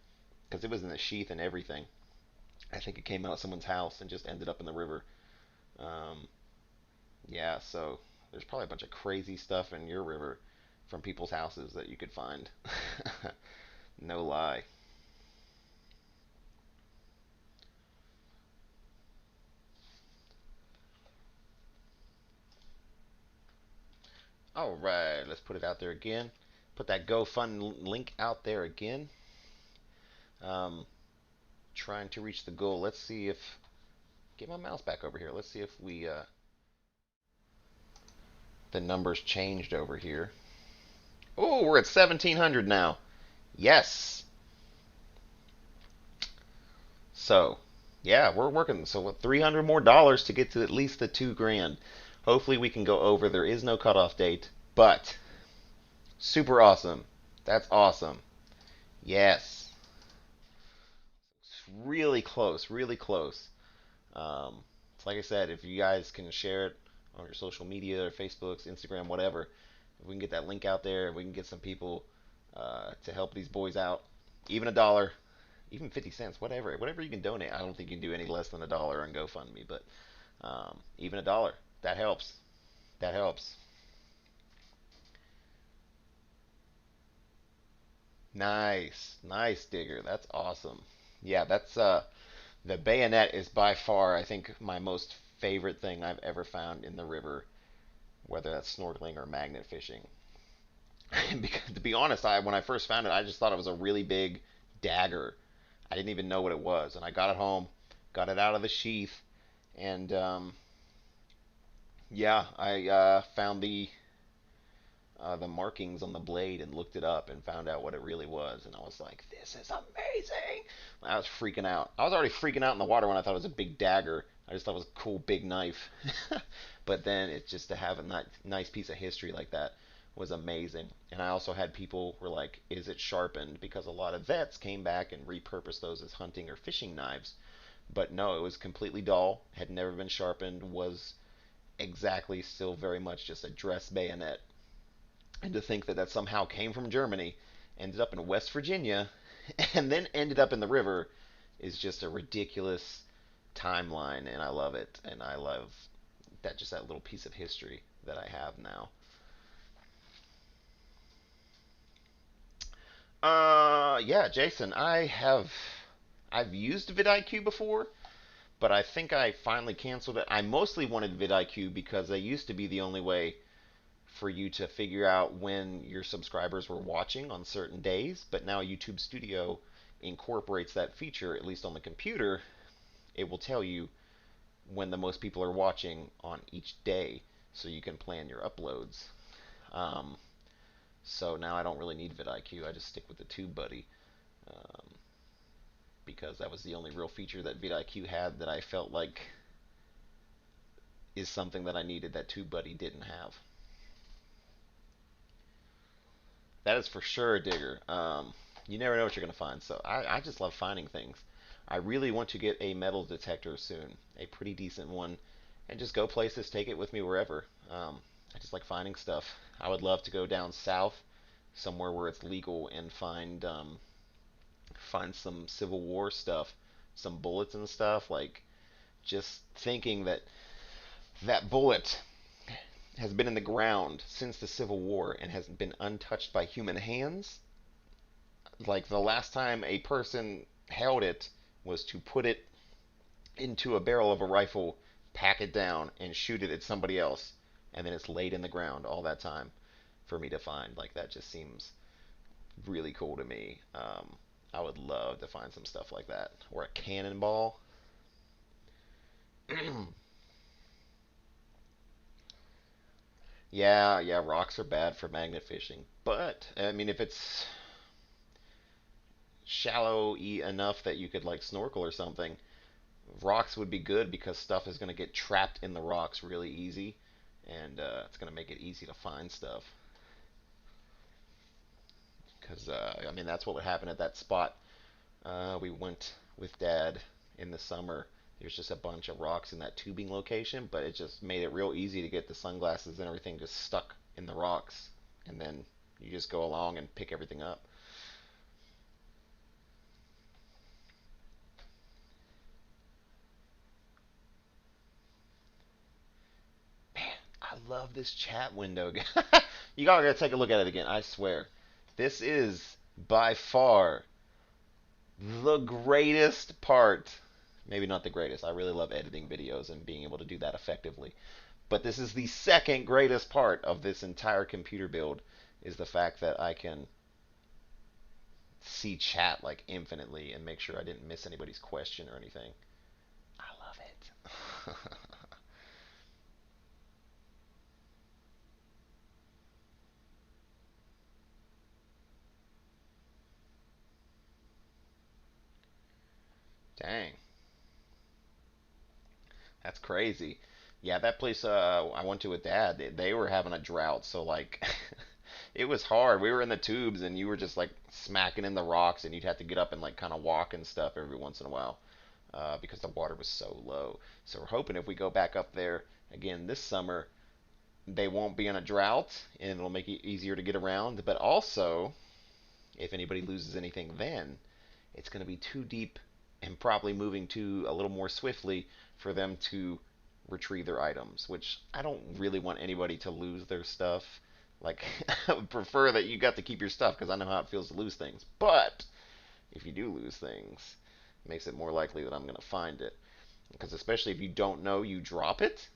because it was in the sheath and everything. I think it came out of someone's house and just ended up in the river. Um, yeah, so there's probably a bunch of crazy stuff in your river from people's houses that you could find. No lie. All right, let's put it out there again. Put that GoFund link out there again. Um, trying to reach the goal. Let's see if get my mouse back over here. Let's see if we the numbers changed over here. Oh, we're at 1,700 now. Yes. So, yeah, we're working. So, what, $300 more to get to at least the 2 grand. Hopefully, we can go over. There is no cutoff date, but super awesome. That's awesome. Yes. It's really close, really close. It's like I said, if you guys can share it on your social media or Facebooks, Instagram, whatever, if we can get that link out there, we can get some people to help these boys out. Even a dollar, even 50 cents, whatever you can donate. I don't think you can do any less than a dollar on GoFundMe, but Even $1. That helps. That helps. Nice, nice, Digger. That's awesome. Yeah, that's the bayonet is by far, I think, my most favorite thing I've ever found in the river, whether that's snorkeling or magnet fishing. Because to be honest, when I first found it, I just thought it was a really big dagger. I didn't even know what it was, and I got it home, got it out of the sheath, and yeah, I found the markings on the blade and looked it up and found out what it really was, and I was like, "This is amazing!" I was freaking out. I was already freaking out in the water when I thought it was a big dagger. I just thought it was a cool big knife, but then it's just to have a nice piece of history like that was amazing. And I also had people were like, "Is it sharpened?" Because a lot of vets came back and repurposed those as hunting or fishing knives. But no, it was completely dull, had never been sharpened, was exactly still very much just a dress bayonet. And to think that that somehow came from Germany, ended up in West Virginia, and then ended up in the river is just a ridiculous timeline, and I love it. And I love that just that little piece of history that I have now. Yeah, Jason, I've used vidIQ before, but I think I finally canceled it. I mostly wanted vidIQ because they used to be the only way for you to figure out when your subscribers were watching on certain days, but now YouTube Studio incorporates that feature, at least on the computer. It will tell you when the most people are watching on each day, so you can plan your uploads. Um, so now I don't really need vidIQ. I just stick with the TubeBuddy um, because that was the only real feature that vidIQ had that I felt like is something that I needed that TubeBuddy didn't have. That is for sure a digger. You never know what you're going to find. So I just love finding things. I really want to get a metal detector soon, a pretty decent one, and just go places, take it with me wherever. I just like finding stuff. I would love to go down south, somewhere where it's legal, and find some Civil War stuff, some bullets and stuff. Like just thinking that that bullet has been in the ground since the Civil War and has been untouched by human hands. Like the last time a person held it was to put it into a barrel of a rifle, pack it down, and shoot it at somebody else, and then it's laid in the ground all that time for me to find. Like that just seems really cool to me. I would love to find some stuff like that, or a cannonball. Yeah, yeah, rocks are bad for magnet fishing, but I mean, if it's shallow enough that you could like snorkel or something, rocks would be good because stuff is going to get trapped in the rocks really easy, and it's going to make it easy to find stuff. Because I mean, that's what would happen at that spot. We went with Dad in the summer. There's just a bunch of rocks in that tubing location, but it just made it real easy to get the sunglasses and everything just stuck in the rocks, and then you just go along and pick everything up. Man, I love this chat window. You gotta take a look at it again. I swear, this is by far the greatest part. Maybe not the greatest. I really love editing videos and being able to do that effectively. But this is the second greatest part of this entire computer build is the fact that I can see chat like infinitely and make sure I didn't miss anybody's question or anything. I love it. Dang, that's crazy. Yeah, that place I went to with Dad, they were having a drought, so like it was hard. We were in the tubes and you were just like smacking in the rocks and you'd have to get up and like kind of walk and stuff every once in a while because the water was so low. So we're hoping if we go back up there again this summer, they won't be in a drought and it'll make it easier to get around. But also, if anybody loses anything then, it's going to be too deep and probably moving too a little more swiftly for them to retrieve their items, which I don't really want anybody to lose their stuff. Like, I would prefer that you got to keep your stuff because I know how it feels to lose things. But if you do lose things, it makes it more likely that I'm going to find it. Because especially if you don't know you drop it,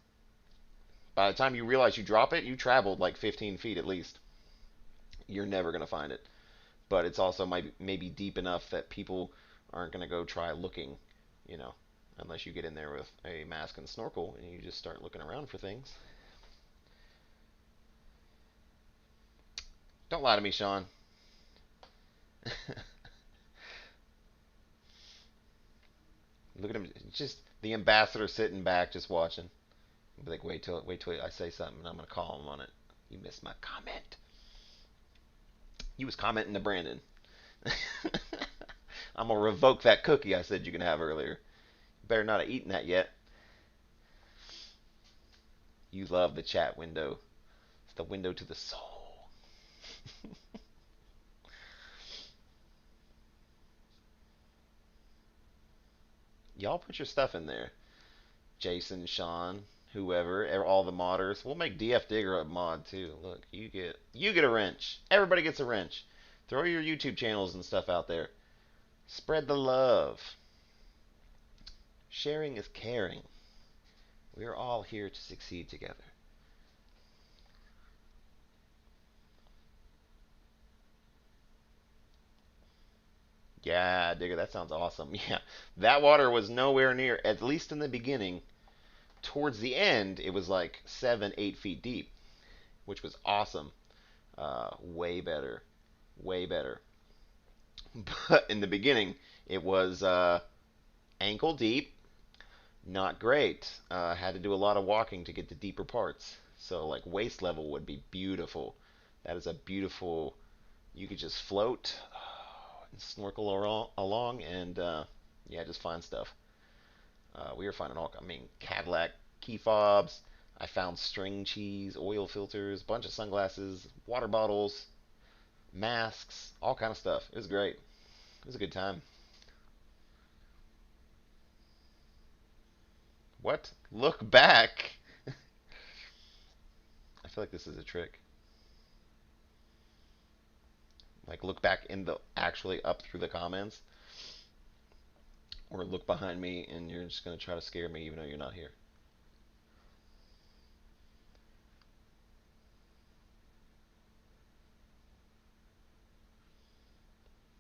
by the time you realize you drop it, you traveled like 15 feet at least. You're never going to find it. But it's also maybe deep enough that people aren't going to go try looking, you know, unless you get in there with a mask and snorkel and you just start looking around for things. Don't lie to me, Sean. Look at him, just the ambassador sitting back, just watching. I'll be like, wait till I say something, and I'm gonna call him on it. You missed my comment. You was commenting to Brandon. I'm gonna revoke that cookie I said you can have earlier. You better not have eaten that yet. You love the chat window. It's the window to the soul. Y'all put your stuff in there. Jason, Sean, whoever, all the modders. We'll make DF Digger a mod too. Look, you get a wrench. Everybody gets a wrench. Throw your YouTube channels and stuff out there. Spread the love. Sharing is caring. We are all here to succeed together. Yeah, Digger, that sounds awesome. Yeah, that water was nowhere near, at least in the beginning. Towards the end, it was like 7, 8 feet deep, which was awesome. Way better, way better. But in the beginning, it was ankle deep, not great. Had to do a lot of walking to get to deeper parts. So like waist level would be beautiful. That is a beautiful. You could just float and snorkel along and yeah, just find stuff. We were finding all. I mean, Cadillac key fobs. I found string cheese, oil filters, bunch of sunglasses, water bottles, masks, all kind of stuff. It was great. It was a good time. What? Look back. I feel like this is a trick. Like look back in the actually up through the comments, or look behind me and you're just gonna try to scare me even though you're not here.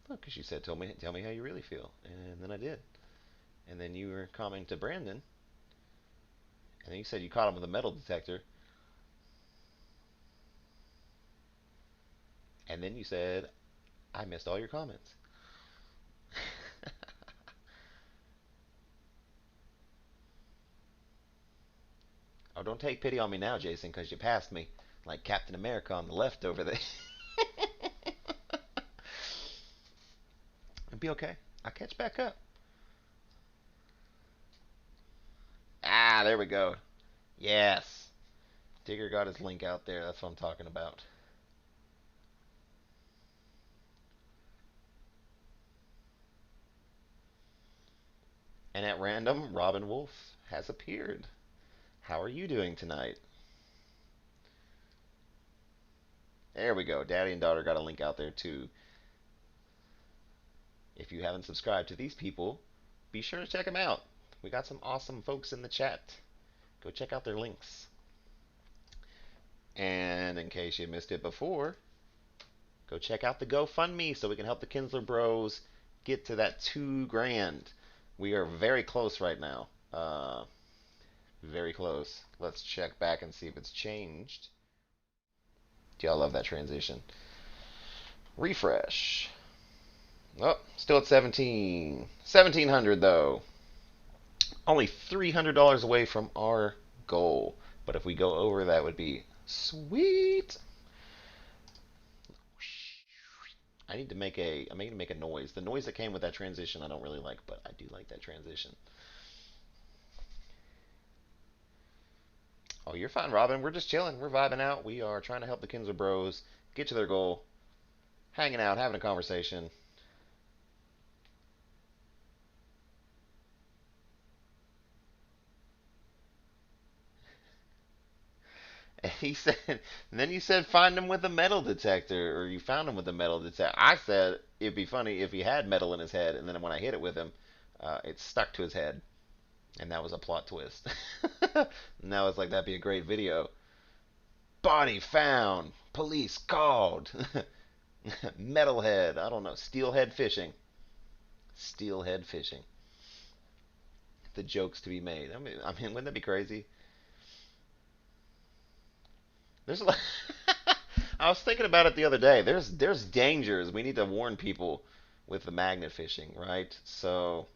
Look, because you said tell me how you really feel, and then I did, and then you were commenting to Brandon, and then you said you caught him with a metal detector, and then you said I missed all your comments. Oh, don't take pity on me now, Jason, because you passed me like Captain America on the left over there. It'll be okay. I'll catch back up. Ah, there we go. Yes. Digger got his link out there. That's what I'm talking about. And at random, Robin Wolf has appeared. How are you doing tonight? There we go. Daddy and daughter got a link out there too. If you haven't subscribed to these people, be sure to check them out. We got some awesome folks in the chat. Go check out their links. And in case you missed it before, go check out the GoFundMe so we can help the Kinzler Bros get to that 2 grand. We are very close right now. Very close. Let's check back and see if it's changed. Do y'all love that transition? Refresh. Oh, still at 1700 though. Only $300 away from our goal. But if we go over, that would be sweet. I need to make a noise. The noise that came with that transition I don't really like, but I do like that transition. Oh, you're fine, Robin. We're just chilling. We're vibing out. We are trying to help the Kinzler Bros get to their goal. Hanging out, having a conversation. he said, and then you said find him with a metal detector, or you found him with a metal detector. I said it'd be funny if he had metal in his head, and then when I hit it with him, it stuck to his head, and that was a plot twist. And I was like, that'd be a great video. Body found. Police called. Metalhead. I don't know. Steelhead fishing. Steelhead fishing. The jokes to be made. I mean, wouldn't that be crazy? There's a lot. I was thinking about it the other day. There's dangers. We need to warn people with the magnet fishing, right? So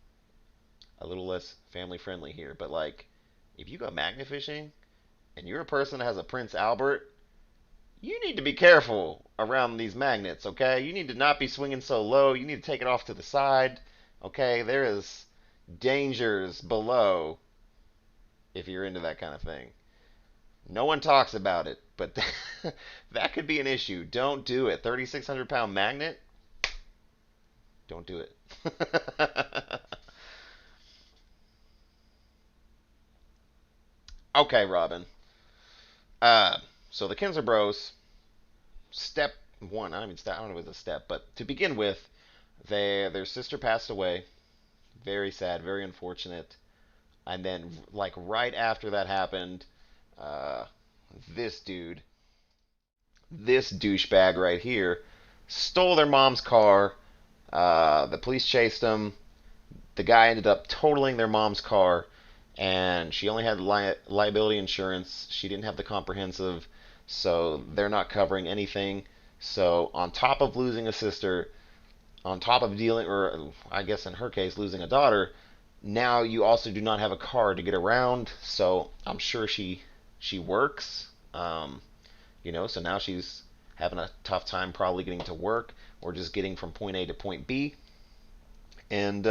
a little less family friendly here, but like, if you go magnet fishing and you're a person that has a Prince Albert, you need to be careful around these magnets, okay? You need to not be swinging so low. You need to take it off to the side, okay? There is dangers below if you're into that kind of thing. No one talks about it, but that could be an issue. Don't do it. 3,600 pound magnet? Don't do it. Okay, Robin. Uh, so the Kinzer Bros, step one. I don't know if it was a step, but to begin with, their sister passed away. Very sad, very unfortunate. And then, like right after that happened, uh, this dude, this douchebag right here, stole their mom's car. The police chased him. The guy ended up totaling their mom's car, and she only had liability insurance. She didn't have the comprehensive, so they're not covering anything. So on top of losing a sister, on top of dealing, or I guess in her case, losing a daughter, now you also do not have a car to get around. So I'm sure she works, so now she's having a tough time probably getting to work or just getting from point A to point B. And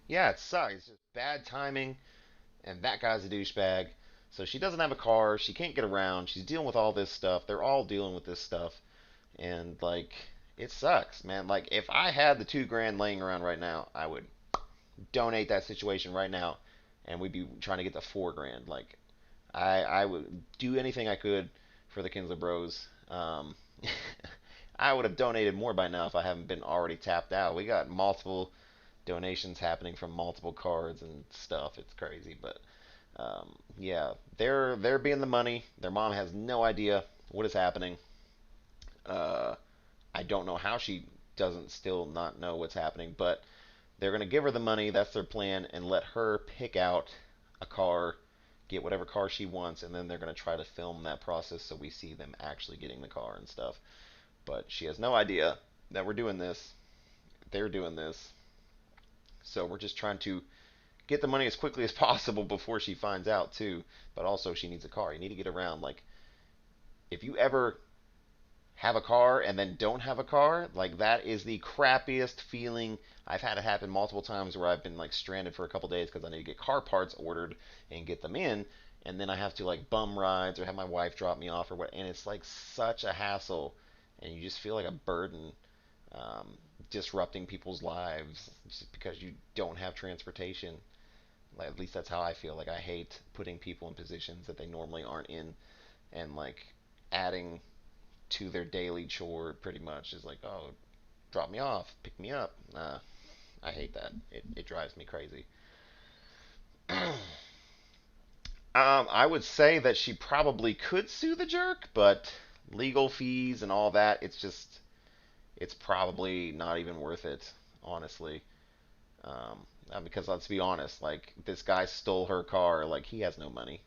yeah, it sucks. It's just bad timing, and that guy's a douchebag. So she doesn't have a car. She can't get around. She's dealing with all this stuff. They're all dealing with this stuff, and like, it sucks, man. Like, if I had the 2 grand laying around right now, I would donate that situation right now, and we'd be trying to get the 4 grand. Like, I would do anything I could for the Kinzler Bros. I would have donated more by now if I haven't been already tapped out. We got multiple donations happening from multiple cards and stuff. It's crazy, but yeah, they're being the money. Their mom has no idea what is happening. Uh, I don't know how she doesn't still not know what's happening, but they're gonna give her the money. That's their plan, and let her pick out a car, get whatever car she wants, and then they're gonna try to film that process so we see them actually getting the car and stuff. But she has no idea that we're doing this. They're doing this. So we're just trying to get the money as quickly as possible before she finds out too. But also she needs a car. You need to get around. Like, if you ever have a car and then don't have a car, like, that is the crappiest feeling. I've had it happen multiple times where I've been like stranded for a couple days because I need to get car parts ordered and get them in, and then I have to like bum rides or have my wife drop me off or what, and it's like such a hassle, and you just feel like a burden, um, disrupting people's lives just because you don't have transportation. Like, at least that's how I feel. Like, I hate putting people in positions that they normally aren't in, and like adding to their daily chore pretty much is like, oh, drop me off, pick me up. I hate that. It drives me crazy. I would say that she probably could sue the jerk, but legal fees and all that, it's probably not even worth it, honestly. Because let's be honest, like, this guy stole her car, like, he has no money.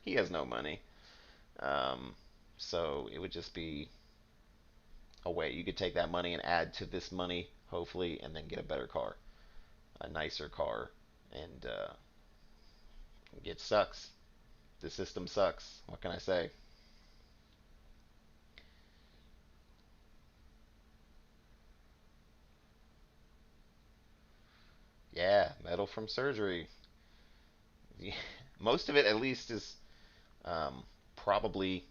He has no money. Um, so it would just be a way you could take that money and add to this money, hopefully, and then get a better car, a nicer car, and it sucks. The system sucks. What can I say? Yeah, metal from surgery. Most of it, at least, is um, probably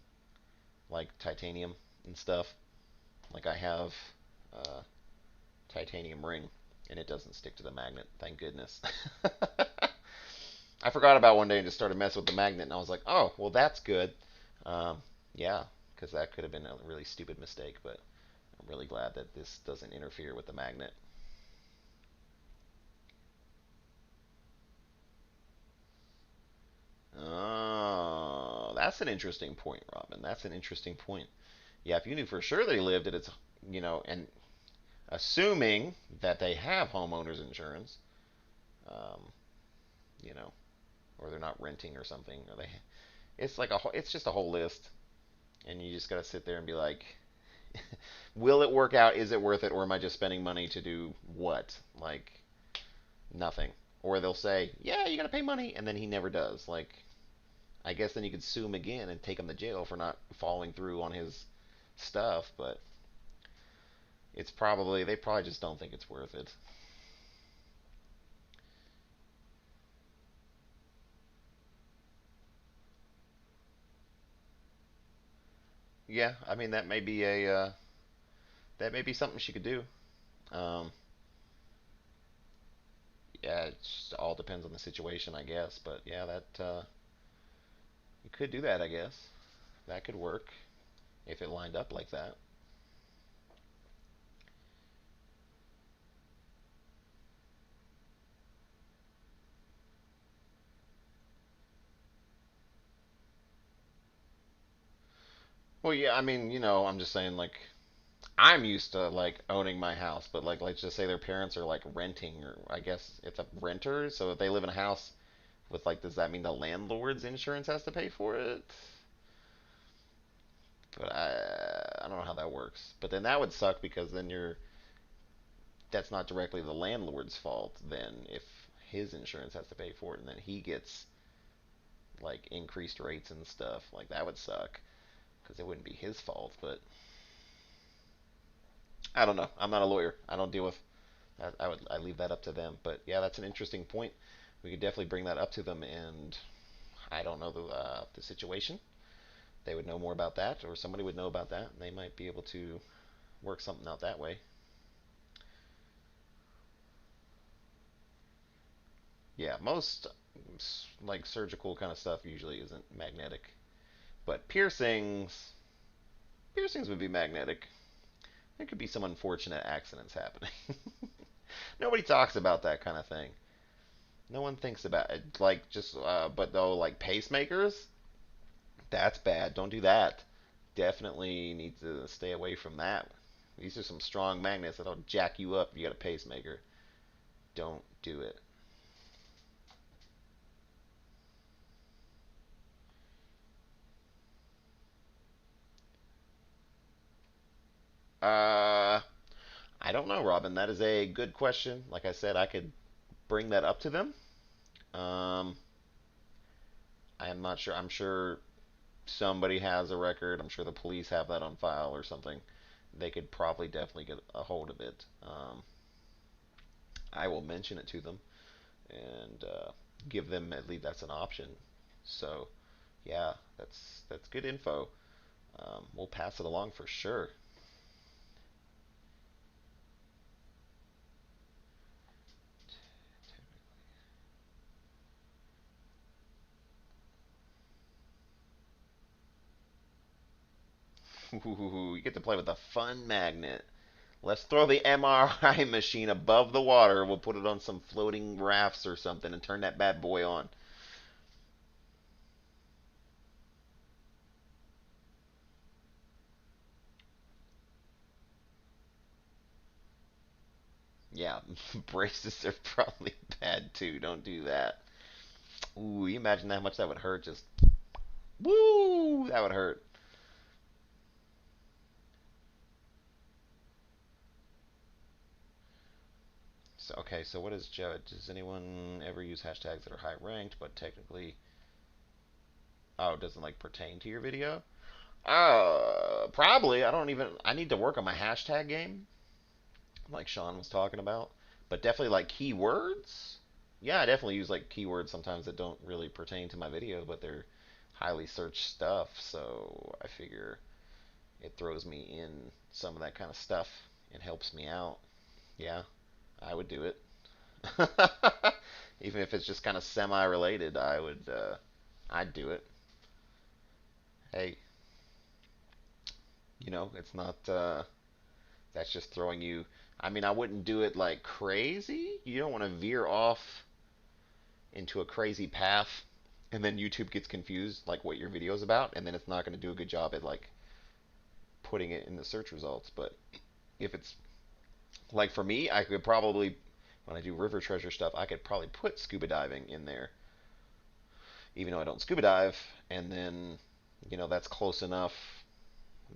like titanium and stuff. Like, I have a titanium ring, and it doesn't stick to the magnet. Thank goodness. I forgot about one day and just started messing with the magnet, and I was like, oh, well, that's good. Um, yeah, because that could have been a really stupid mistake, but I'm really glad that this doesn't interfere with the magnet. Oh, that's an interesting point, Robin. That's an interesting point. Yeah, if you knew for sure that he lived it, it's, and assuming that they have homeowners insurance, um, you know, or they're not renting or something, or it's like it's just a whole list, and you just gotta sit there and be like, will it work out? Is it worth it? Or am I just spending money to do what? Like nothing. Or they'll say, yeah, you gotta pay money, and then he never does. Like, I guess then you could sue him again and take him to jail for not following through on his stuff, but they probably just don't think it's worth it. Yeah, I mean that may be something she could do. Um, yeah, it just all depends on the situation, I guess. But yeah, that you could do that, I guess. That could work if it lined up like that. Well, yeah, I mean, I'm just saying like I'm used to like owning my house, but like let's just say their parents are like renting, or I guess it's a renter. So if they live in a house with like, does that mean the landlord's insurance has to pay for it? But I don't know how that works. But then that would suck because then that's not directly the landlord's fault. Then if his insurance has to pay for it, and then he gets like increased rates and stuff, like that would suck because it wouldn't be his fault. But I don't know. I'm not a lawyer. I don't deal with that. I leave that up to them. But yeah, that's an interesting point. We could definitely bring that up to them, and I don't know the situation. They would know more about that, or somebody would know about that, and they might be able to work something out that way. Yeah, most like surgical kind of stuff usually isn't magnetic, but piercings would be magnetic. There could be some unfortunate accidents happening. Nobody talks about that kind of thing. No one thinks about it. Like just, but though, like pacemakers, that's bad. Don't do that. Definitely need to stay away from that. These are some strong magnets that'll jack you up if you got a pacemaker. Don't do it. Uh, I don't know, Robin. That is a good question. Like I said, I could bring that up to them. Um, I am not sure. I'm sure somebody has a record. I'm sure the police have that on file or something. They could probably definitely get a hold of it. I will mention it to them and give them at least that's an option. So yeah, that's good info. We'll pass it along for sure. Ooh, you get to play with a fun magnet. Let's throw the MRI machine above the water. We'll put it on some floating rafts or something and turn that bad boy on. Yeah, braces are probably bad too. Don't do that. Ooh, you imagine how much that would hurt? Just woo, that would hurt. So okay, so what is Joe? Does anyone ever use hashtags that are high ranked but technically it doesn't like pertain to your video? Probably. I don't even. I need to work on my hashtag game, like Sean was talking about. But definitely like keywords. Yeah, I definitely use like keywords sometimes that don't really pertain to my video, but they're highly searched stuff. So I figure it throws me in some of that kind of stuff and helps me out. Yeah, I would do it. Even if it's just kind of semi-related, I'd do it. Hey, it's not. That's just throwing you. I mean, I wouldn't do it like crazy. You don't want to veer off into a crazy path, and then YouTube gets confused, like what your video's about, and then it's not going to do a good job at like putting it in the search results. But if it's like for me, I could probably when I do river treasure stuff, I could probably put scuba diving in there, even though I don't scuba dive, and then that's close enough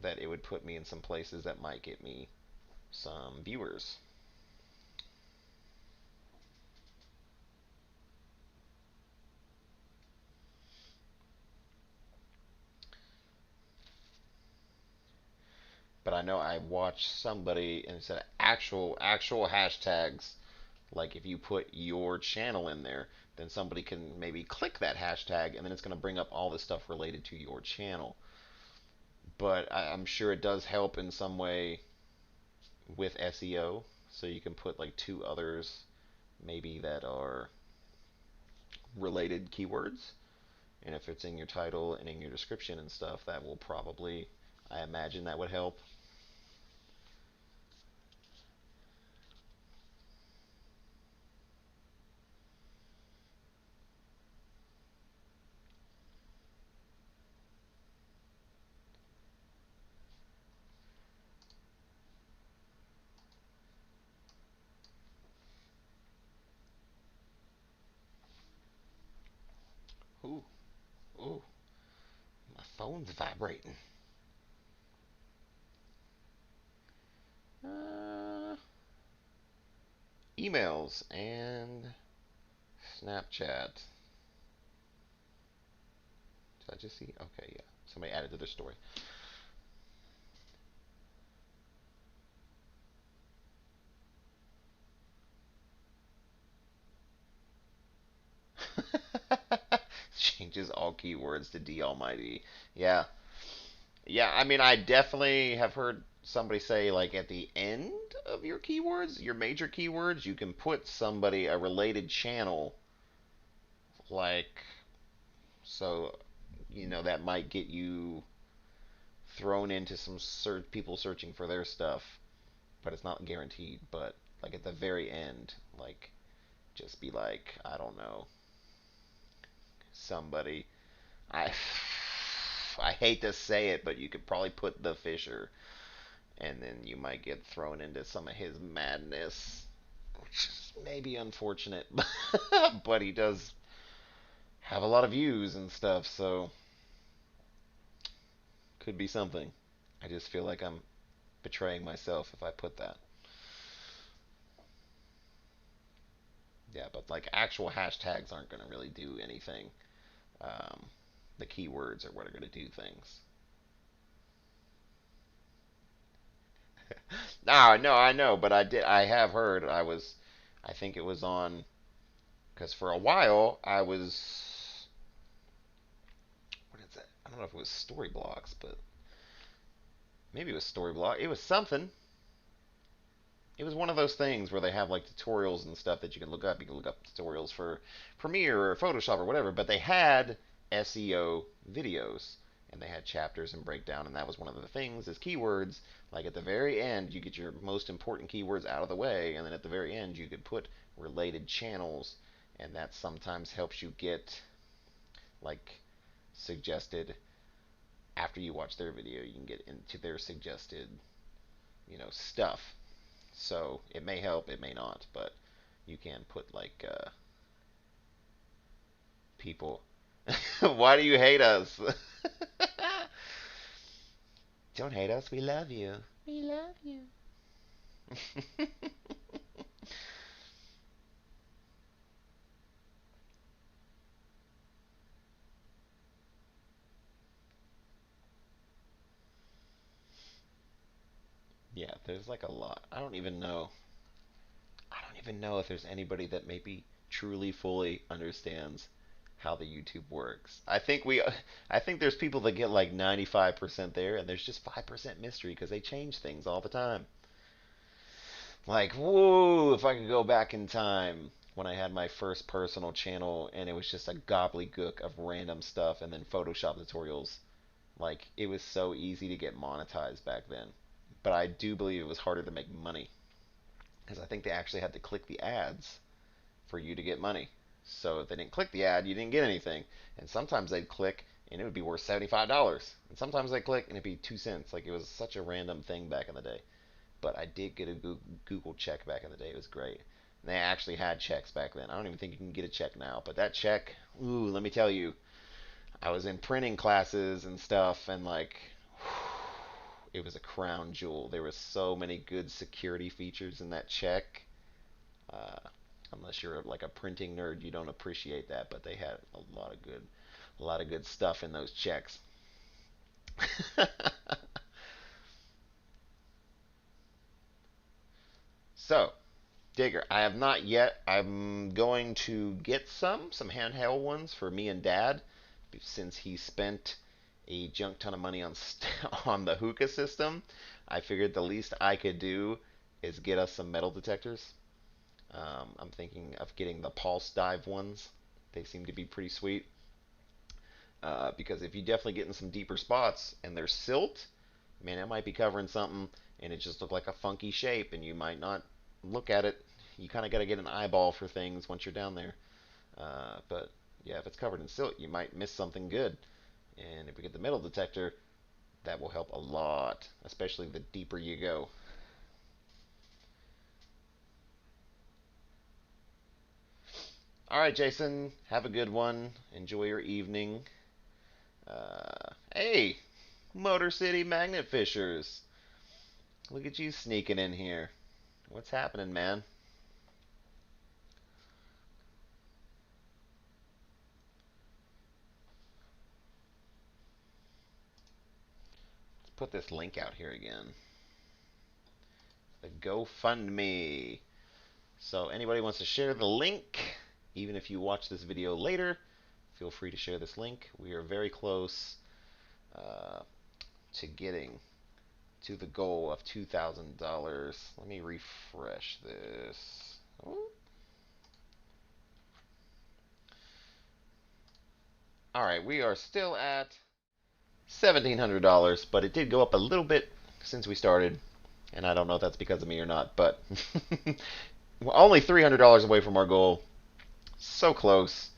that it would put me in some places that might get me some viewers. But I know I watched somebody and said actual hashtags. Like if you put your channel in there, then somebody can maybe click that hashtag, and then it's going to bring up all the stuff related to your channel. But I'm sure it does help in some way with SEO. So you can put like two others maybe that are related keywords. And if it's in your title and in your description and stuff, that will probably, I imagine that would help. Ooh, ooh, my phone's vibrating. Uh, Emails and Snapchat. Did I just see? Okay, yeah. Somebody added to their story. Changes all keywords to D Almighty. Yeah. Yeah, I mean, I definitely have heard somebody say, like, at the end of your keywords, your major keywords, you can put somebody, a related channel, like, so, that might get you thrown into some people searching for their stuff, but it's not guaranteed. But, like, at the very end, like, just be like, I don't know, somebody. I I hate to say it, but you could probably put the Fisher, and then you might get thrown into some of his madness, which is maybe unfortunate, but he does have a lot of views and stuff, so could be something. I just feel like I'm betraying myself if I put that. Yeah, but like actual hashtags aren't going to really do anything. Um, the keywords are what are going to do things. No, no, I know, but I have heard. I think it was on, because for a while I was, what is that? I don't know if it was Storyblocks, but maybe it was Storyblock. It was something. It was one of those things where they have like tutorials and stuff that you can look up. You can look up tutorials for Premiere or Photoshop or whatever, but they had SEO videos and they had chapters and breakdown, and that was one of the things is keywords. Like at the very end, you get your most important keywords out of the way, and then at the very end, you could put related channels, and that sometimes helps you get like suggested after you watch their video. You can get into their suggested, stuff. So it may help, it may not, but you can put like people. Why do you hate us? Don't hate us. We love you. We love you. Yeah, there's like a lot. I don't even know if there's anybody that maybe truly fully understands how the YouTube works. I think there's people that get like 95% there, and there's just 5% mystery because they change things all the time. Like, whoa, if I could go back in time when I had my first personal channel and it was just a gobbledygook of random stuff and then Photoshop tutorials. Like, it was so easy to get monetized back then. But I do believe it was harder to make money because I think they actually had to click the ads for you to get money. So if they didn't click the ad, you didn't get anything. And sometimes they'd click and it would be worth $75. And sometimes they'd click and it'd be 2 cents. Like, it was such a random thing back in the day. But I did get a Google check back in the day. It was great. And they actually had checks back then. I don't even think you can get a check now. But that check, ooh, let me tell you, I was in printing classes and stuff, and like, it was a crown jewel. There were so many good security features in that check. Uh, Unless you're like a printing nerd, you don't appreciate that. But they had a lot of good stuff in those checks. So, Digger, I have not yet. I'm going to get some handheld ones for me and Dad, since he spent a junk ton of money on on the hookah system. I figured the least I could do is get us some metal detectors. I'm thinking of getting the pulse dive ones. They seem to be pretty sweet. Because if you definitely get in some deeper spots and there's silt, man, it might be covering something and it just look like a funky shape and you might not look at it. You kind of got to get an eyeball for things once you're down there. But yeah, if it's covered in silt, you might miss something good. And if we get the metal detector, that will help a lot, especially the deeper you go. All right, Jason, have a good one. Enjoy your evening. Hey, Motor City Magnet Fishers. Look at you sneaking in here. What's happening, man? Let's put this link out here again. The GoFundMe. So anybody wants to share the link, even if you watch this video later, feel free to share this link. We are very close uh, to getting to the goal of $2,000. Let me refresh this. Ooh. All right, we are still at $1,700, but it did go up a little bit since we started, and I don't know if that's because of me or not, but we're only $300 away from our goal. So close.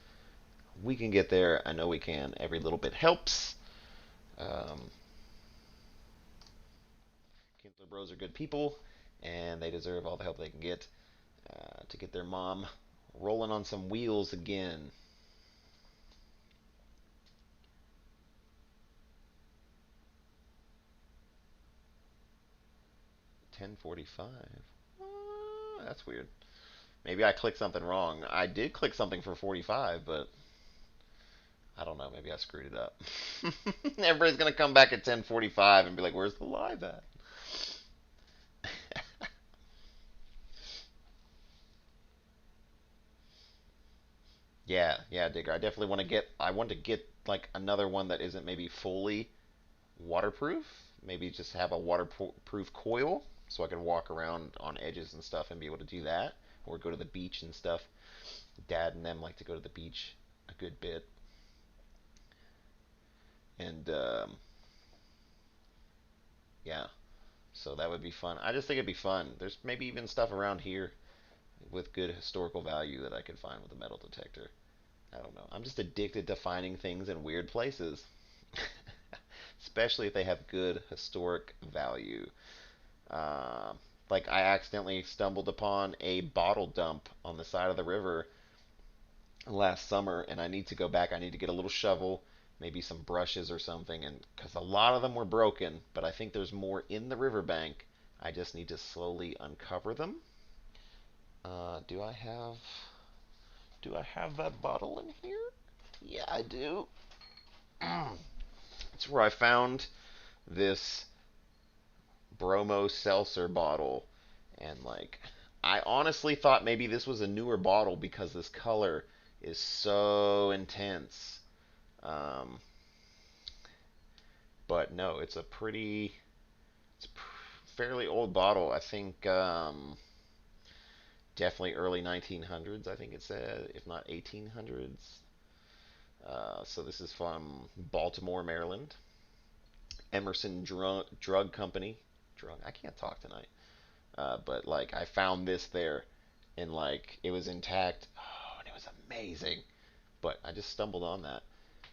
We can get there. I know we can. Every little bit helps. Um, Kinzler Bros are good people, and they deserve all the help they can get to get their mom rolling on some wheels again. 10:45. That's weird. Maybe I clicked something wrong. I did click something for 45, but I don't know. Maybe I screwed it up. Everybody's gonna come back at 10:45 and be like, "Where's the live at?" Yeah, yeah, Digger. I definitely want to get. I want to get like another one that isn't maybe fully waterproof. Maybe just have a waterproof coil so I can walk around on edges and stuff and be able to do that, or go to the beach and stuff. Dad and them like to go to the beach a good bit, and yeah, so that would be fun. I just think it'd be fun. There's maybe even stuff around here with good historical value that I could find with a metal detector. I don't know. I'm just addicted to finding things in weird places. Especially if they have good historic value. Uh, like I accidentally stumbled upon a bottle dump on the side of the river last summer, and I need to go back. I need to get a little shovel, maybe some brushes or something, and because a lot of them were broken, but I think there's more in the riverbank. I just need to slowly uncover them. Do I have? Do I have that bottle in here? Yeah, I do. It's where I found this bromo seltzer bottle, and like, I honestly thought maybe this was a newer bottle because this color is so intense. Um, but no, it's a fairly old bottle. I think. Definitely early 1900s, I think it said, if not 1800s. So this is from Baltimore, Maryland. Emerson Drug Company. I can't talk tonight. But like I found this there, and like it was intact. Oh, and it was amazing. But I just stumbled on that.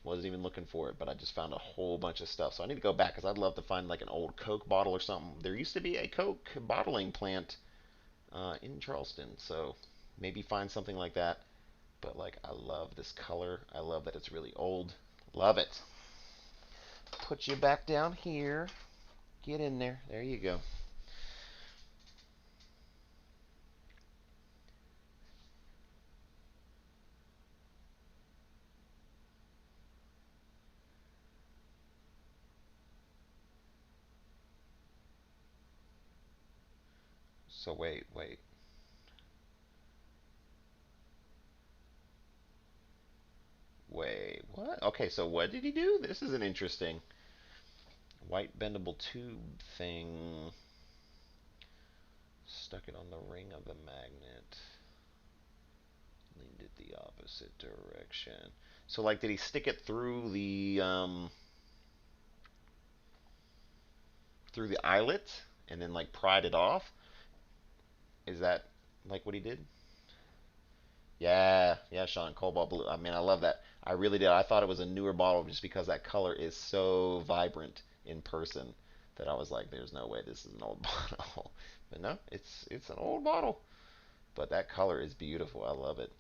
Wasn't even looking for it, but I just found a whole bunch of stuff. So I need to go back because I'd love to find like an old Coke bottle or something. There used to be a Coke bottling plant in Charleston, so maybe find something like that. But like I love this color. I love that it's really old. Love it. Put you back down here. Get in there. There you go. So wait. Wait, what? Okay, so what did he do? This is an interesting white bendable tube thing. Stuck it on the ring of the magnet. Leaned it the opposite direction. So like did he stick it through the eyelet and then like pried it off? Is that like what he did? Yeah, Sean, Cobalt Blue. I mean, I love that. I really did. I thought it was a newer bottle just because that color is so vibrant in person that I was like, there's no way this is an old bottle. But no, it's an old bottle. But that color is beautiful. I love it.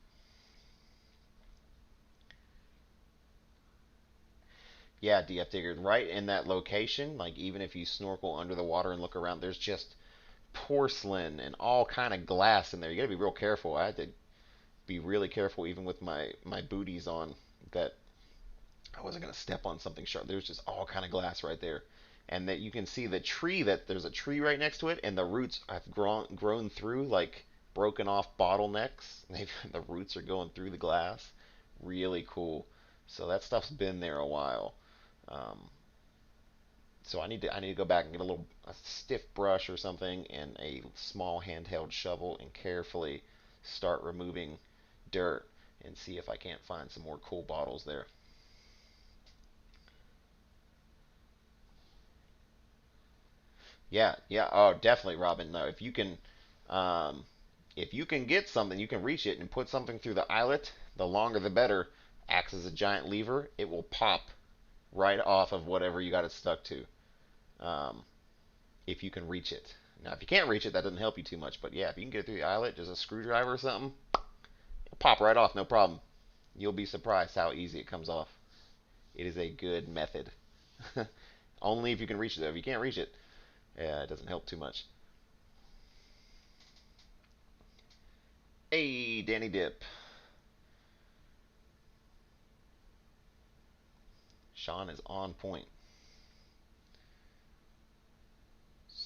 Yeah, DF Digger, right in that location, like even if you snorkel under the water and look around, there's just porcelain and all kind of glass in there. You got to be real careful. I had to be really careful even with my booties on that I wasn't gonna step on something sharp. There's just all kind of glass right there, and that you can see the tree that there's a tree right next to it, and the roots have grown through like broken off bottlenecks. The roots are going through the glass. Really cool. So that stuff's been there a while. Um, so I need to go back and get a stiff brush or something and a small handheld shovel and carefully start removing dirt and see if I can't find some more cool bottles there. Yeah. Oh, definitely, Robin. No, um, if you can get something, you can reach it and put something through the eyelet. The longer, the better. Acts as a giant lever. It will pop right off of whatever you got it stuck to. Um, if you can reach it. Now, if you can't reach it, that doesn't help you too much. But yeah, if you can get it through the eyelet, just a screwdriver or something, it'll pop right off, no problem. You'll be surprised how easy it comes off. It is a good method. Only if you can reach it, though. If you can't reach it, yeah, it doesn't help too much. Hey, Danny Dip. Sean is on point.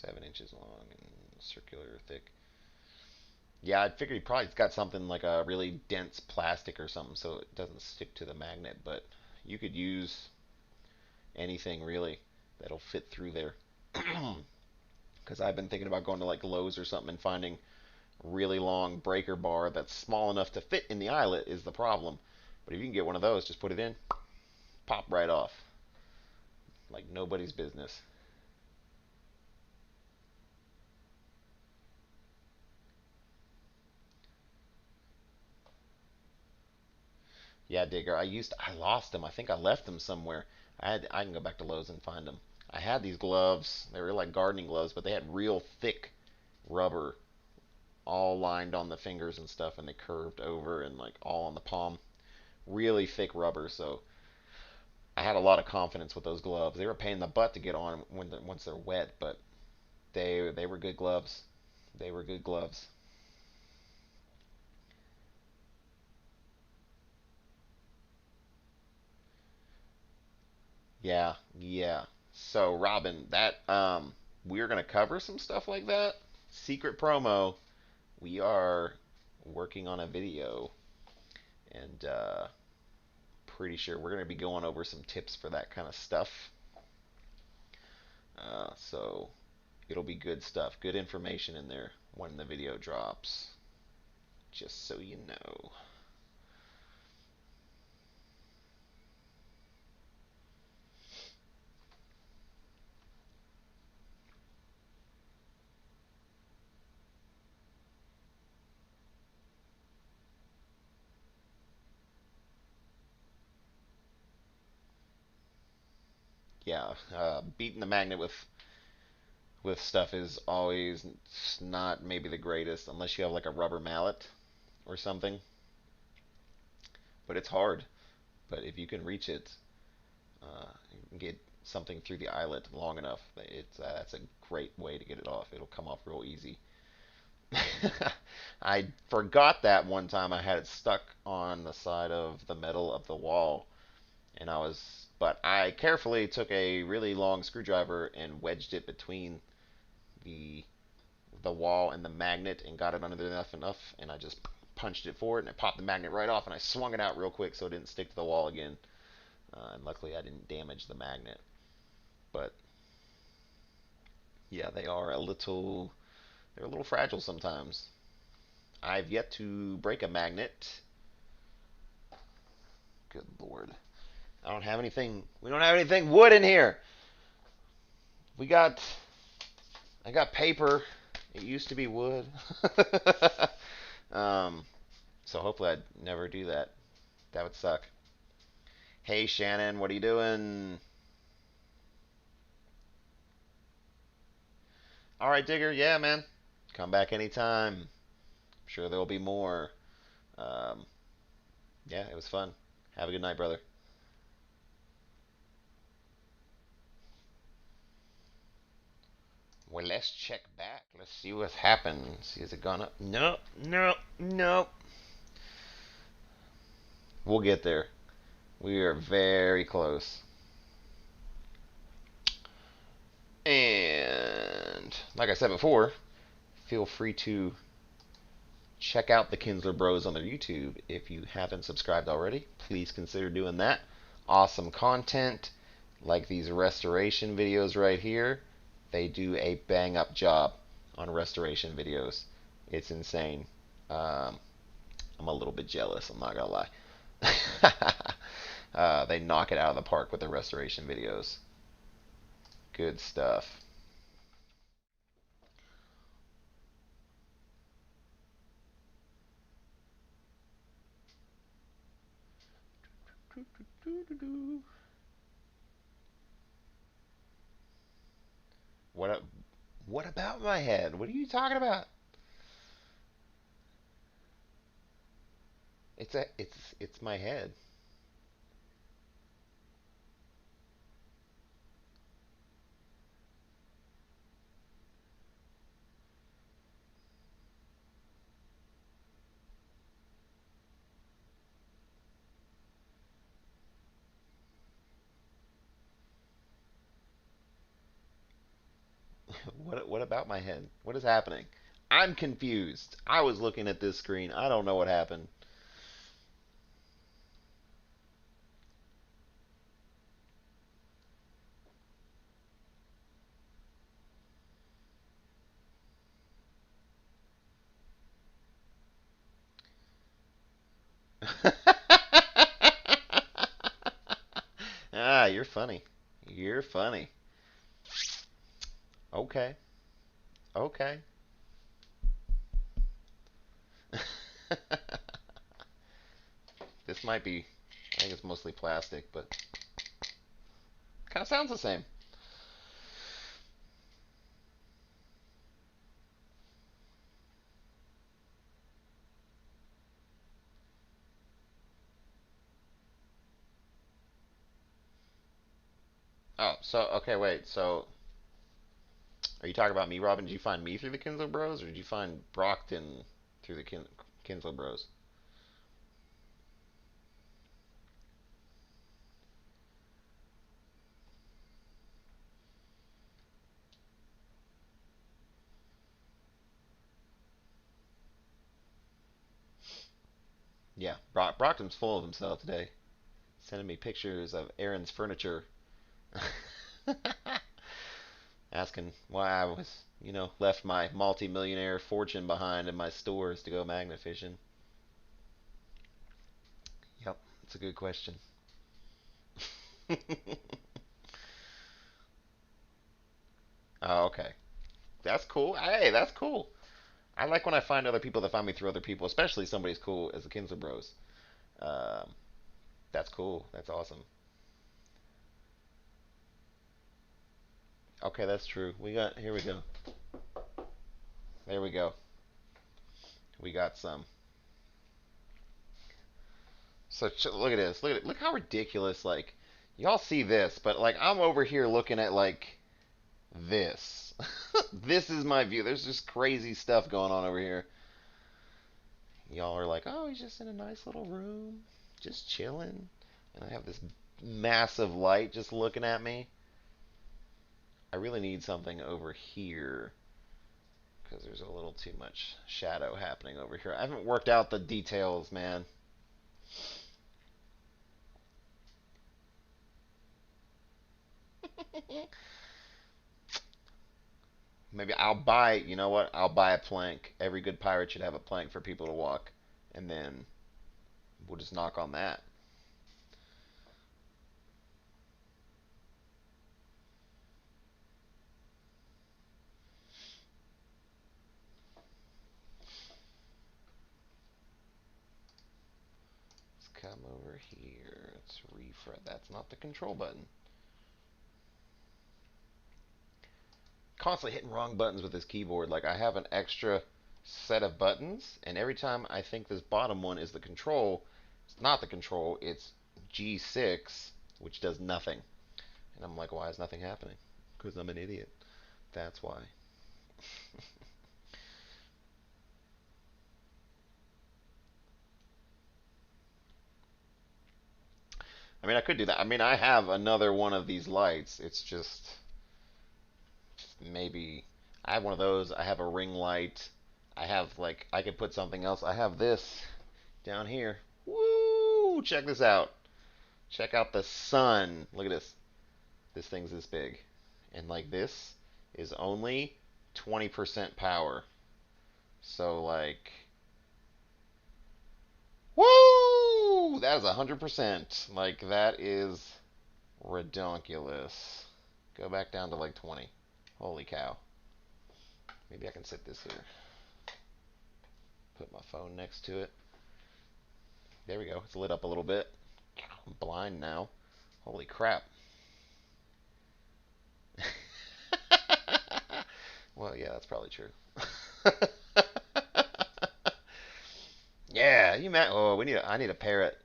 7 inches long and circular thick. Yeah, I figured he probably got something like a really dense plastic or something so it doesn't stick to the magnet, but you could use anything really that'll fit through there. Because I've been thinking about going to like Lowe's or something and finding really long breaker bar that's small enough to fit in the eyelet is the problem. But if you can get one of those, just put it in, pop right off. Like nobody's business. Yeah, Digger. I lost them. I think I left them somewhere. I can go back to Lowe's and find them. I had these gloves. They were like gardening gloves, but they had real thick rubber all lined on the fingers and stuff, and they curved over and like all on the palm. Really thick rubber, so I had a lot of confidence with those gloves. They were a pain in the butt to get on once they're wet, but they were good gloves. They were good gloves. Yeah. So Robin, that we're gonna cover some stuff like that. Secret promo. We are working on a video, and pretty sure we're gonna be going over some tips for that kind of stuff. So it'll be good stuff, good information in there when the video drops. just so you know. Yeah, beating the magnet with stuff is always not maybe the greatest unless you have like a rubber mallet or something. But it's hard. But if you can reach it, get something through the eyelet long enough, it's that's a great way to get it off. It'll come off real easy. I forgot that one time I had it stuck on the side of the metal of the wall, and but I carefully took a really long screwdriver and wedged it between the the wall and the magnet and got it under there enough, and I just punched it forward and it popped the magnet right off, and I swung it out real quick so it didn't stick to the wall again. And luckily I didn't damage the magnet. But yeah, they're a little fragile sometimes. I've yet to break a magnet. Good lord. I don't have anything. We don't have anything wood in here. We got. I got paper. It used to be wood. um, so hopefully I'd never do that. That would suck. Hey Shannon, what are you doing? All right, Digger. Yeah, man. Come back anytime. I'm sure there'll be more. Um, yeah, it was fun. Have a good night, brother. Well, let's check back. Let's see what's happened. See, has it gone up? No, no, no. We'll get there. We are very close. And like I said before, feel free to check out the Kinzler Bros on their YouTube. If you haven't subscribed already, please consider doing that. Awesome content like these restoration videos right here. They do a bang up job on restoration videos. It's insane. Um, I'm a little bit jealous, I'm not gonna lie. They knock it out of the park with the restoration videos. Good stuff. What what about my head? What are you talking about? It's my head. What about my head? What is happening? I'm confused. I was looking at this screen. I don't know what happened. Ah, you're funny. You're funny. Okay. Okay. This might be, I think it's mostly plastic, but kind of sounds the same. Oh, so, okay, wait. So, are you talking about me, Robin? Did you find me through the Kinzler Bros, or did you find Brockton through the Kinzler Bros? Yeah, Brockton's full of himself today, sending me pictures of Aaron's furniture, asking why I was, left my multi-millionaire fortune behind in my stores to go magnet fishing. It's a good question. Oh, okay. That's cool. Hey, that's cool. I like when I find other people that find me through other people, especially somebody as cool as the Kinzler Bros. Um, that's cool. That's awesome. Okay, that's true. We got here we go. There we go. We got some. So look at this. Look at it. Look how ridiculous. Like y'all see this, but like I'm over here looking at like this. This is my view. There's just crazy stuff going on over here. Y'all are like, oh, he's just in a nice little room, just chilling, and I have this massive light just looking at me. I really need something over here because there's a little too much shadow happening over here. I haven't worked out the details, man. Maybe I'll buy, you know what? I'll buy a plank. Every good pirate should have a plank for people to walk. And then we'll just knock on that. Let's come over here. Let's refresh. That's not the control button. Constantly hitting wrong buttons with this keyboard. Like I have an extra set of buttons, and every time I think this bottom one is the control, it's not the control, it's G6, which does nothing. And I'm like, why is nothing happening? Because I'm an idiot. That's why. I mean, I could do that. I mean, I have another one of these lights. It's just maybe I have one of those. I have a ring light. I have like I could put something else. I have this down here. Woo! Check this out. Check out the sun. Look at this. This thing's this big. And like this is only 20% power. So like woo! That is 100%. Like that is redonkulous. Go back down to like 20. Holy cow. Maybe I can set this here. Put my phone next to it. There we go. It's lit up a little bit. I'm blind now. Holy crap. Well, yeah, that's probably true. Yeah, you met. Oh, we need. I need a parrot.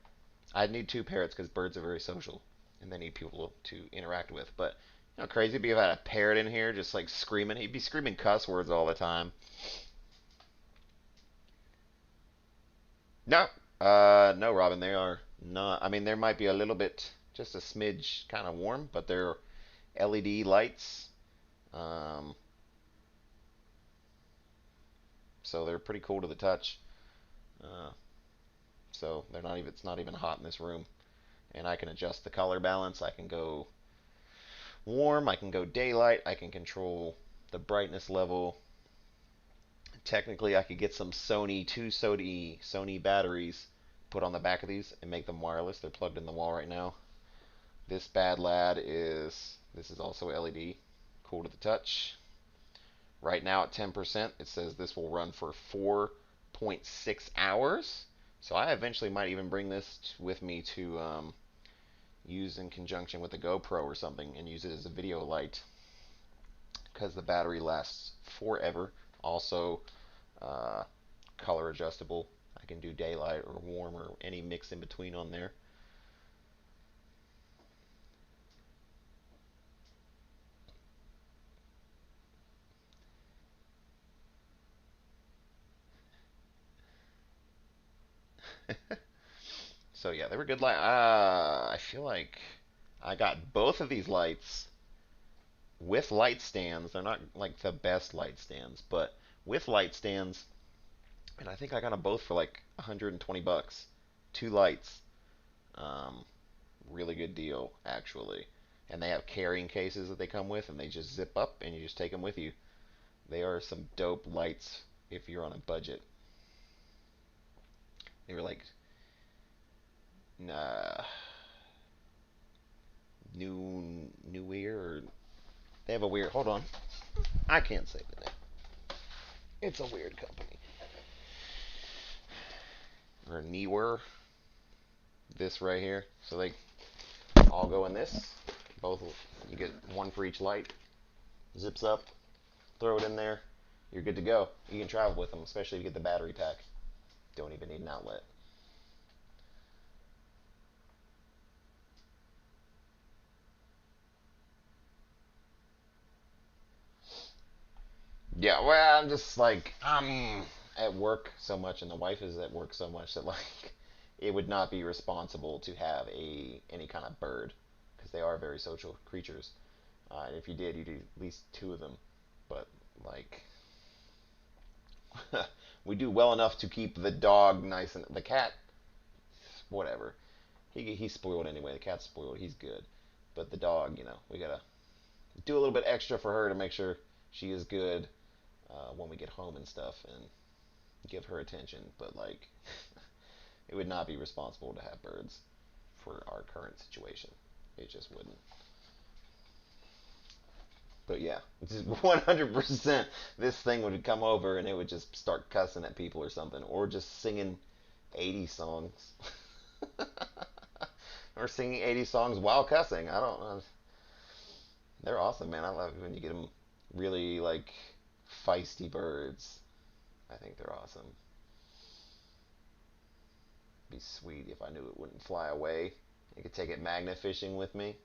I need two parrots because birds are very social, and they need people to interact with. But you know, crazy it'd be if I had a parrot in here just like screaming. He'd be screaming cuss words all the time. No, no, Robin. They are not. I mean, there might be a little bit, just a smidge, kind of warm, but they're LED lights. Um, so they're pretty cool to the touch. Uh, so they're not even. It's not even hot in this room, and I can adjust the color balance. I can go warm. I can go daylight. I can control the brightness level. Technically, I could get some Sony batteries, put on the back of these, and make them wireless. They're plugged in the wall right now. This bad lad is. This is also LED. Cool to the touch. Right now at 10%, it says this will run for 4.6 hours. So I eventually might even bring this with me to use in conjunction with a GoPro or something and use it as a video light because the battery lasts forever. Also, uh, color adjustable. I can do daylight or warm or any mix in between on there. So yeah, they were good light. I feel like I got both of these lights with light stands. They're not like the best light stands, but with light stands, and I think I got them both for like 120 bucks. Two lights. Um, really good deal actually. And they have carrying cases that they come with, and they just zip up and you just take them with you. They are some dope lights if you're on a budget. They were like uh, New Weir, or they have a weird. Hold on, I can't say the name. It's a weird company. Or Newer, this right here. So they all go in this. Both, you get one for each light. Zips up, throw it in there. You're good to go. You can travel with them, especially if you get the battery pack. Don't even need an outlet. Yeah, well, I'm just like I'm at work so much, and the wife is at work so much that like it would not be responsible to have a any kind of bird because they are very social creatures. And if you did, you'd do at least two of them. But like we do well enough to keep the dog nice and the cat, whatever. He's spoiled anyway. The cat's spoiled. He's good, but the dog, we gotta do a little bit extra for her to make sure she is good when we get home and stuff, and give her attention. But like, it would not be responsible to have birds for our current situation. It just wouldn't. But yeah, just 100%, this thing would come over and it would just start cussing at people or something, or just singing 80 songs, or singing 80 songs while cussing. I don't know. They're awesome, man. I love it when you get them really like feisty birds. I think they're awesome. It'd be sweet if I knew it wouldn't fly away. I could take it magna fishing with me.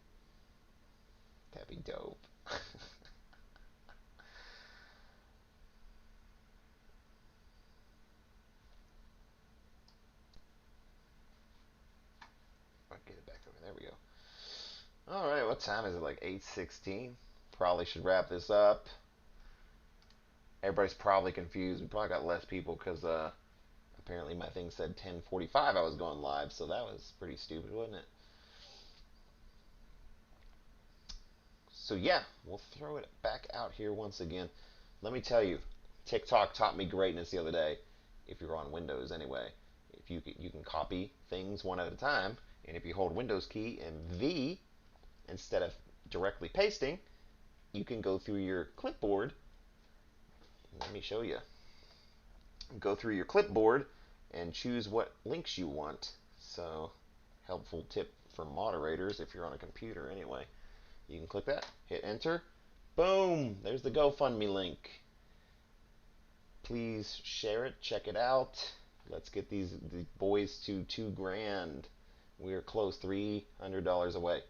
That'd be dope. I'll get it back over. There we go. All right, what time is it? Like 8:16. Probably should wrap this up. Everybody's probably confused. We probably got less people because apparently my thing said 10:45 I was going live, so that was pretty stupid, wasn't it? So yeah, we'll throw it back out here once again. Let me tell you, TikTok taught me greatness the other day. If you're on Windows anyway, if you can copy things one at a time, and if you hold Windows key and V instead of directly pasting, you can go through your clipboard. Let me show you. Go through your clipboard and choose what links you want. So, helpful tip for moderators if you're on a computer anyway. You can click that, hit enter, boom, there's the GoFundMe link. Please share it, check it out. Let's get these boys to 2 grand. We are close, $300 away.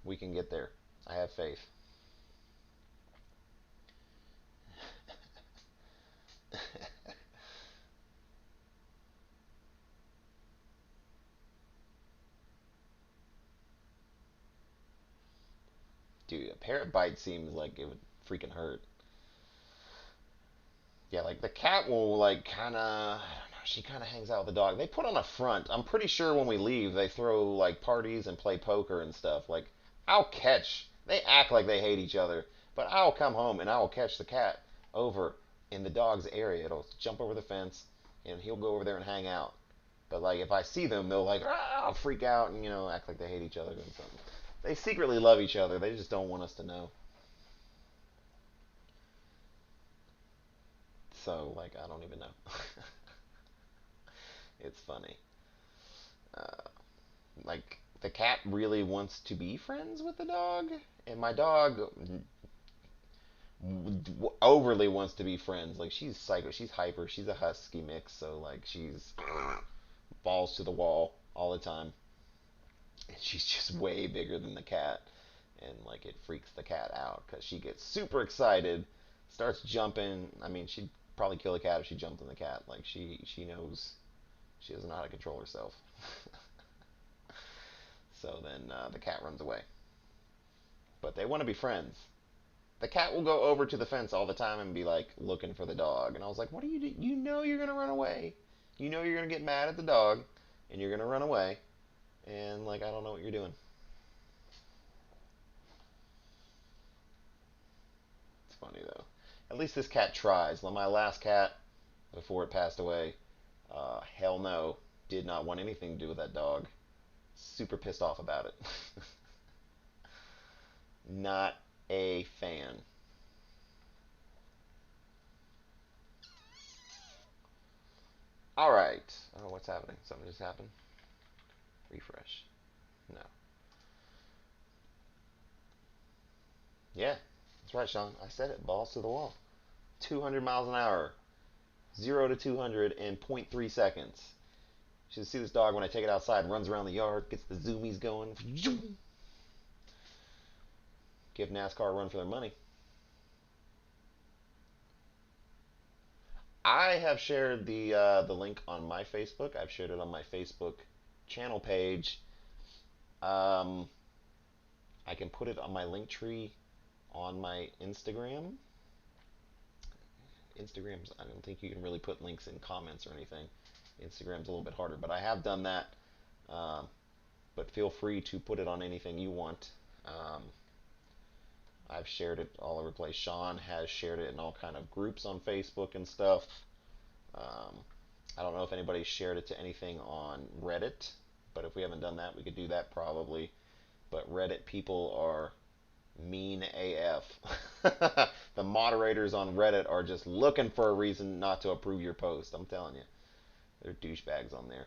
We can get there. I have faith. Dude, a parrot bite seems like it would freaking hurt. Yeah, like the cat will like kind of, I don't know, she kind of hangs out with the dog. They put on a front. I'm pretty sure when we leave, they throw like parties and play poker and stuff. Like, I'll catch. They act like they hate each other, but I'll come home and I will catch the cat over in the dog's area. It'll jump over the fence and he'll go over there and hang out. But like if I see them, they'll like freak out and act like they hate each other and something. They secretly love each other. They just don't want us to know. So like I don't even know. It's funny. Uh, like the cat really wants to be friends with the dog, and my dog overly wants to be friends. Like she's psycho, she's hyper, she's a husky mix, so like she's balls to the wall all the time, and she's just way bigger than the cat, and like it freaks the cat out because she gets super excited, starts jumping. I mean, she'd probably kill a cat if she jumped on the cat. Like she knows she doesn't know how to control herself. So then the cat runs away. But they want to be friends. The cat will go over to the fence all the time and be like looking for the dog. And I was like, what are you doing? You know you're going to run away. You know you're going to get mad at the dog and you're going to run away. And like, I don't know what you're doing. It's funny though. At least this cat tries. My last cat, before it passed away, hell no, did not want anything to do with that dog. Super pissed off about it. Not a fan. All right. Oh, what's happening? Something just happened. Refresh. No. Yeah, that's right, Sean. I said it. Balls to the wall. 200 miles an hour. 0 to 200 in point 0.3 seconds. You should see this dog when I take it outside. Runs around the yard, gets the zoomies going. Give NASCAR a run for their money. I have shared the link on my Facebook. I've shared it on my Facebook channel page. Um, I can put it on my link tree on my Instagram. Instagram's, I don't think you can really put links in comments or anything. Instagram's a little bit harder, but I have done that. Um, but feel free to put it on anything you want. Um, I've shared it all over the place. Sean has shared it in all kind of groups on Facebook and stuff. Um, I don't know if anybody's shared it to anything on Reddit, but if we haven't done that, we could do that probably. But Reddit people are mean AF. The moderators on Reddit are just looking for a reason not to approve your post. I'm telling you, they're douchebags on there.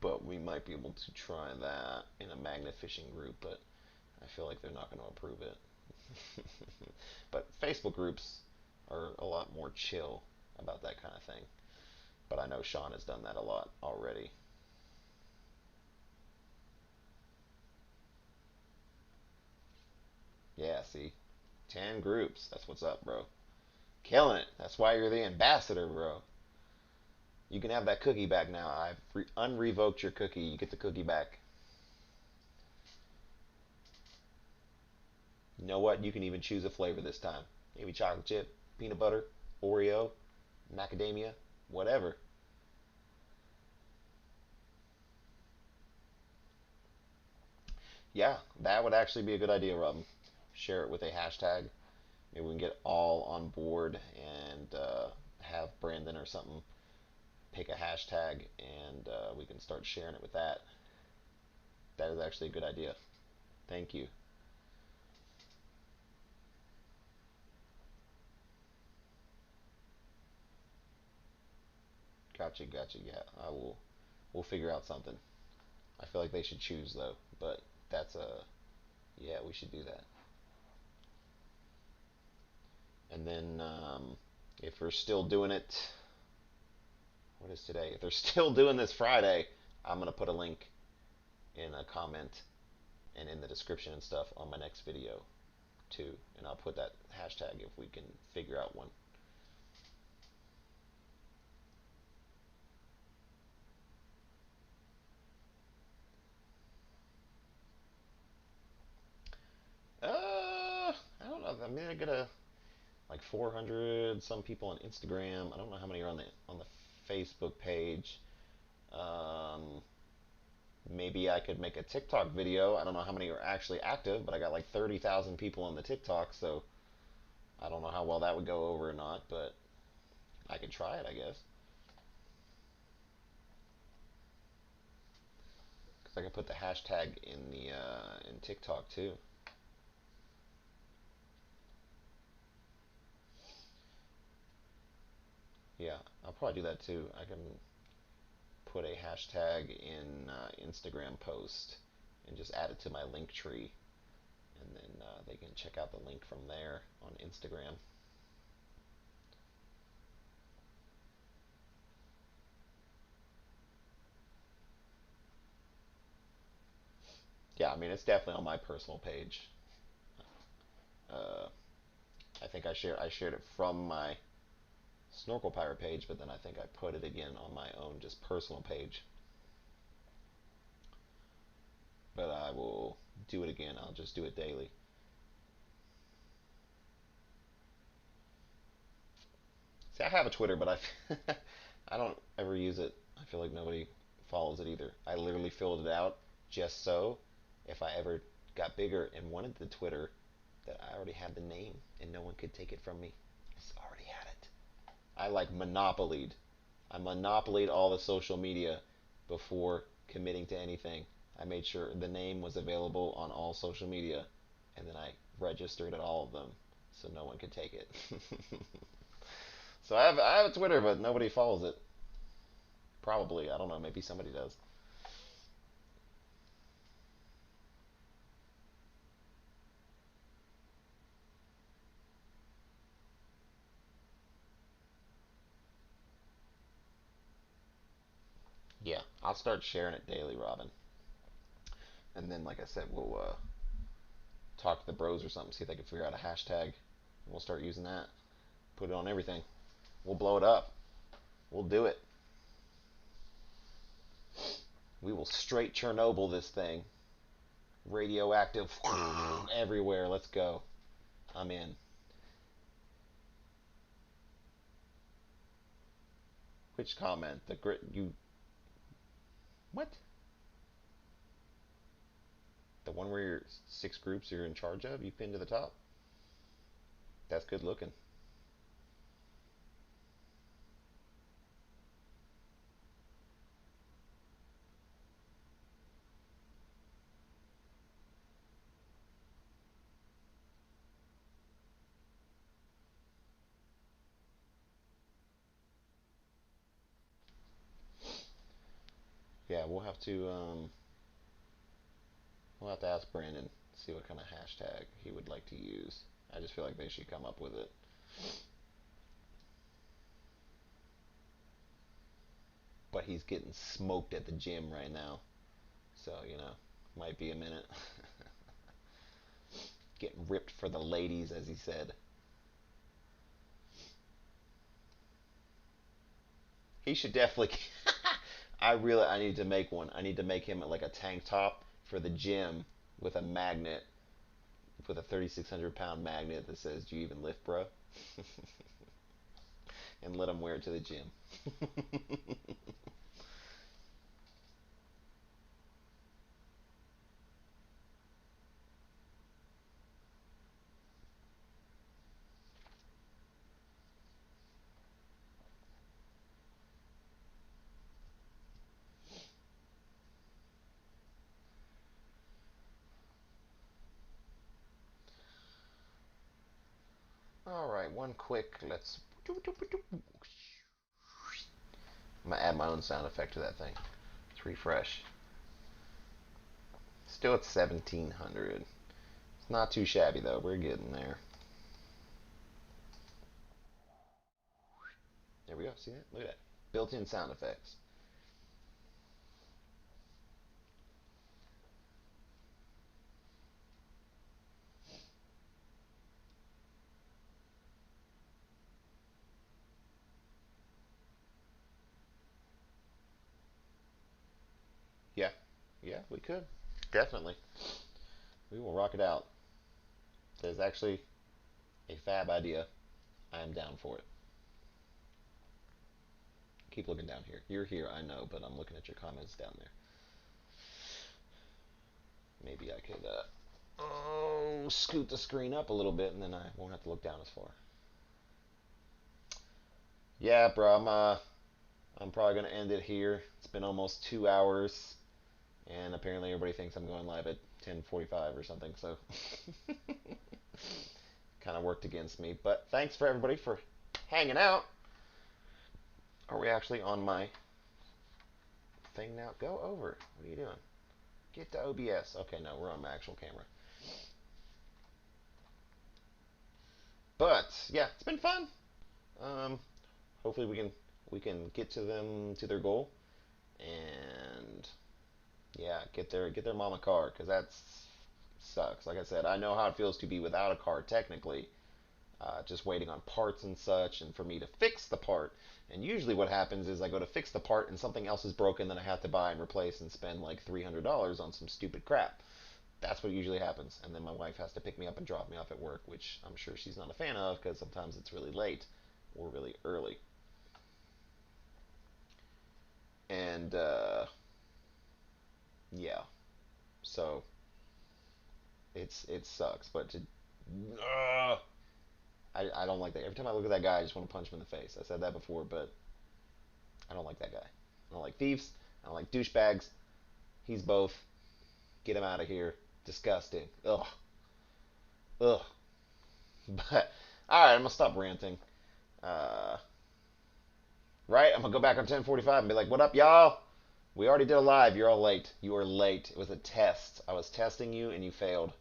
But we might be able to try that in a magnet fishing group, but I feel like they're not going to approve it. But Facebook groups are a lot more chill about that kind of thing. But I know Sean has done that a lot already. Yeah, see? 10 groups. That's what's up, bro. Killing it. That's why you're the ambassador, bro. You can have that cookie back now. I've unrevoked your cookie. You get the cookie back. You know what? You can even choose a flavor this time. Maybe chocolate chip, peanut butter, Oreo, macadamia, whatever. Yeah, that would actually be a good idea, Robin. Share it with a hashtag. Maybe we can get all on board and have Brandon or something pick a hashtag and we can start sharing it with that. That is actually a good idea. Thank you. Gotcha, gotcha. Yeah, I will. We'll figure out something. I feel like they should choose though, but that's a yeah. We should do that. And then if we're still doing it, what is today? If they're still doing this Friday, I'm gonna put a link in a comment and in the description and stuff on my next video too, and I'll put that hashtag if we can figure out one. I don't know. I mean, I got like 400 some people on Instagram. I don't know how many are on the Facebook page. Um, Maybe I could make a TikTok video. I don't know how many are actually active, but I got like 30,000 people on the TikTok, so I don't know how well that would go over or not, but I could try it, I guess. Because I could put the hashtag in the in TikTok too. Yeah, I'll probably do that too. I can put a hashtag in Instagram post and just add it to my link tree, and then they can check out the link from there on Instagram. Yeah, I mean it's definitely on my personal page. Uh, I think I shared it from my Snorkel Pirate page, but then I think I put it again on my own just personal page. But I will do it again. I'll just do it daily. See, I have a Twitter, but I don't ever use it. I feel like nobody follows it either. I literally filled it out just so if I ever got bigger and wanted the Twitter, that I already had the name and no one could take it from me. I just already had it. I like monopolied. I monopolied all the social media before committing to anything, I made sure the name was available on all social media, and then I registered at all of them so no one could take it. So I have a Twitter, but nobody follows it. Probably, I don't know. Maybe somebody does. Yeah, I'll start sharing it daily, Robin. And then, like I said, we'll talk to the bros or something, see if they can figure out a hashtag. And we'll start using that. Put it on everything. We'll blow it up. We'll do it. We will straight Chernobyl this thing. Radioactive everywhere. Let's go. I'm in. Which comment? The grit you what? The one where you're six groups you're in charge of? You pinned to the top. That's good looking. Yeah, we'll have to ask Brandon, see what kind of hashtag he would like to use. I just feel like they should come up with it. But he's getting smoked at the gym right now. So, might be a minute. Getting ripped for the ladies, as he said. He should definitely. I need to make one. I need to make him like a tank top for the gym with a magnet, with a 3,600 pound magnet that says, "Do you even lift, bro?" And let him wear it to the gym. All right, one quick. Let's. I'm gonna add my own sound effect to that thing. Let's refresh. Still at 1,700. It's not too shabby though. We're getting there. There we go. See that? Look at that. Built-in sound effects. Yeah, yeah, we could definitely. We will rock it out. There's actually a fab idea. I am down for it. Keep looking down here. You're here, I know, but I'm looking at your comments down there. Maybe I could scoot the screen up a little bit, and then I won't have to look down as far. Yeah, bro, I'm probably gonna end it here. It's been almost 2 hours, and apparently everybody thinks I'm going live at 10:45 or something. So kind of worked against me. But thanks for everybody for hanging out. Are we actually on my thing now? Go over. What are you doing? Get to OBS. Okay, no, we're on my actual camera. But yeah, it's been fun. Um, hopefully we can get to them to their goal, and yeah, get their mom a car because that sucks. Like I said, I know how it feels to be without a car technically, just waiting on parts and such, and for me to fix the part. And usually, what happens is I go to fix the part, and something else is broken that I have to buy and replace, and spend like $300 on some stupid crap. That's what usually happens. And then my wife has to pick me up and drop me off at work, which I'm sure she's not a fan of because sometimes it's really late or really early. And yeah, so it sucks. But I don't like that. Every time I look at that guy, I just want to punch him in the face. I said that before, but I don't like that guy. I don't like thieves. I don't like douchebags. He's both. Get him out of here. Disgusting. Ugh. Ugh. But all right, I'm gonna stop ranting. Uh, right? I'm gonna go back on 10:45 and be like, "What up, y'all? We already did a live. You're all late. You are late. It was a test. I was testing you, and you failed.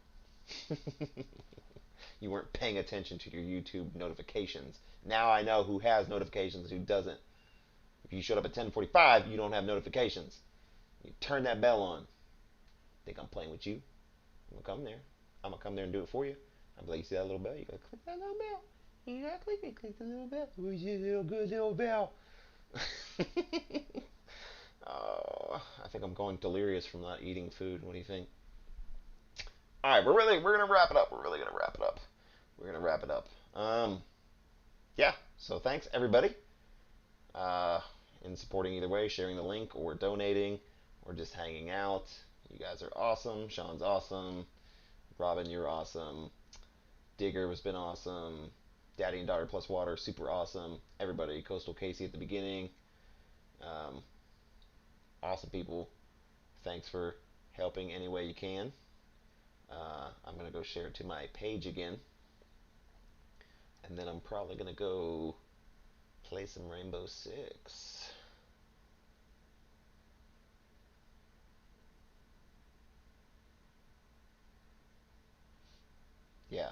You weren't paying attention to your YouTube notifications. Now I know who has notifications and who doesn't. If you showed up at 10:45, you don't have notifications. You turn that bell on. Think I'm playing with you? I'm gonna come there. I'm gonna come there and do it for you. I'm like, you see that little bell? You gotta click that little bell. You gotta click the little bell. Where's your good little bell? I think I'm going delirious from not eating food. What do you think? All right, we're gonna wrap it up. We're really gonna wrap it up. We're gonna wrap it up. Yeah. So thanks everybody uh, in supporting either way, sharing the link or donating or just hanging out. You guys are awesome. Sean's awesome. Robin, you're awesome. Digger has been awesome. Daddy and Daughter Plus Water, super awesome. Everybody, Coastal Casey at the beginning. Um, awesome people. Thanks for helping any way you can. I'm going to go share it to my page again. And then I'm probably going to go play some Rainbow Six. Yeah.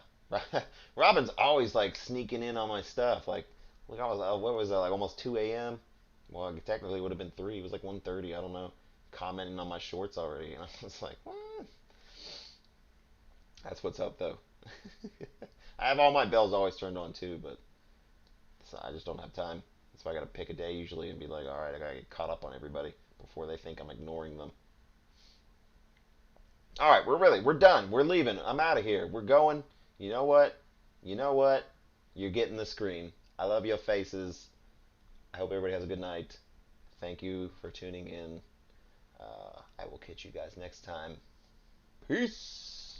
Robin's always like sneaking in on my stuff. Like I was, what was that, like almost 2 a.m.? Well, technically it would have been 3. It was like 1:30, I don't know. Commenting on my shorts already. And I was like, what? That's what's up, though. I have all my bells always turned on, too, but so I just don't have time. So I got to pick a day usually and be like, all right, I got to get caught up on everybody before they think I'm ignoring them. All right, we're done. We're leaving. I'm out of here. We're going. You know what? You know what? You're getting the screen. I love your faces. I hope everybody has a good night. Thank you for tuning in. I will catch you guys next time. Peace.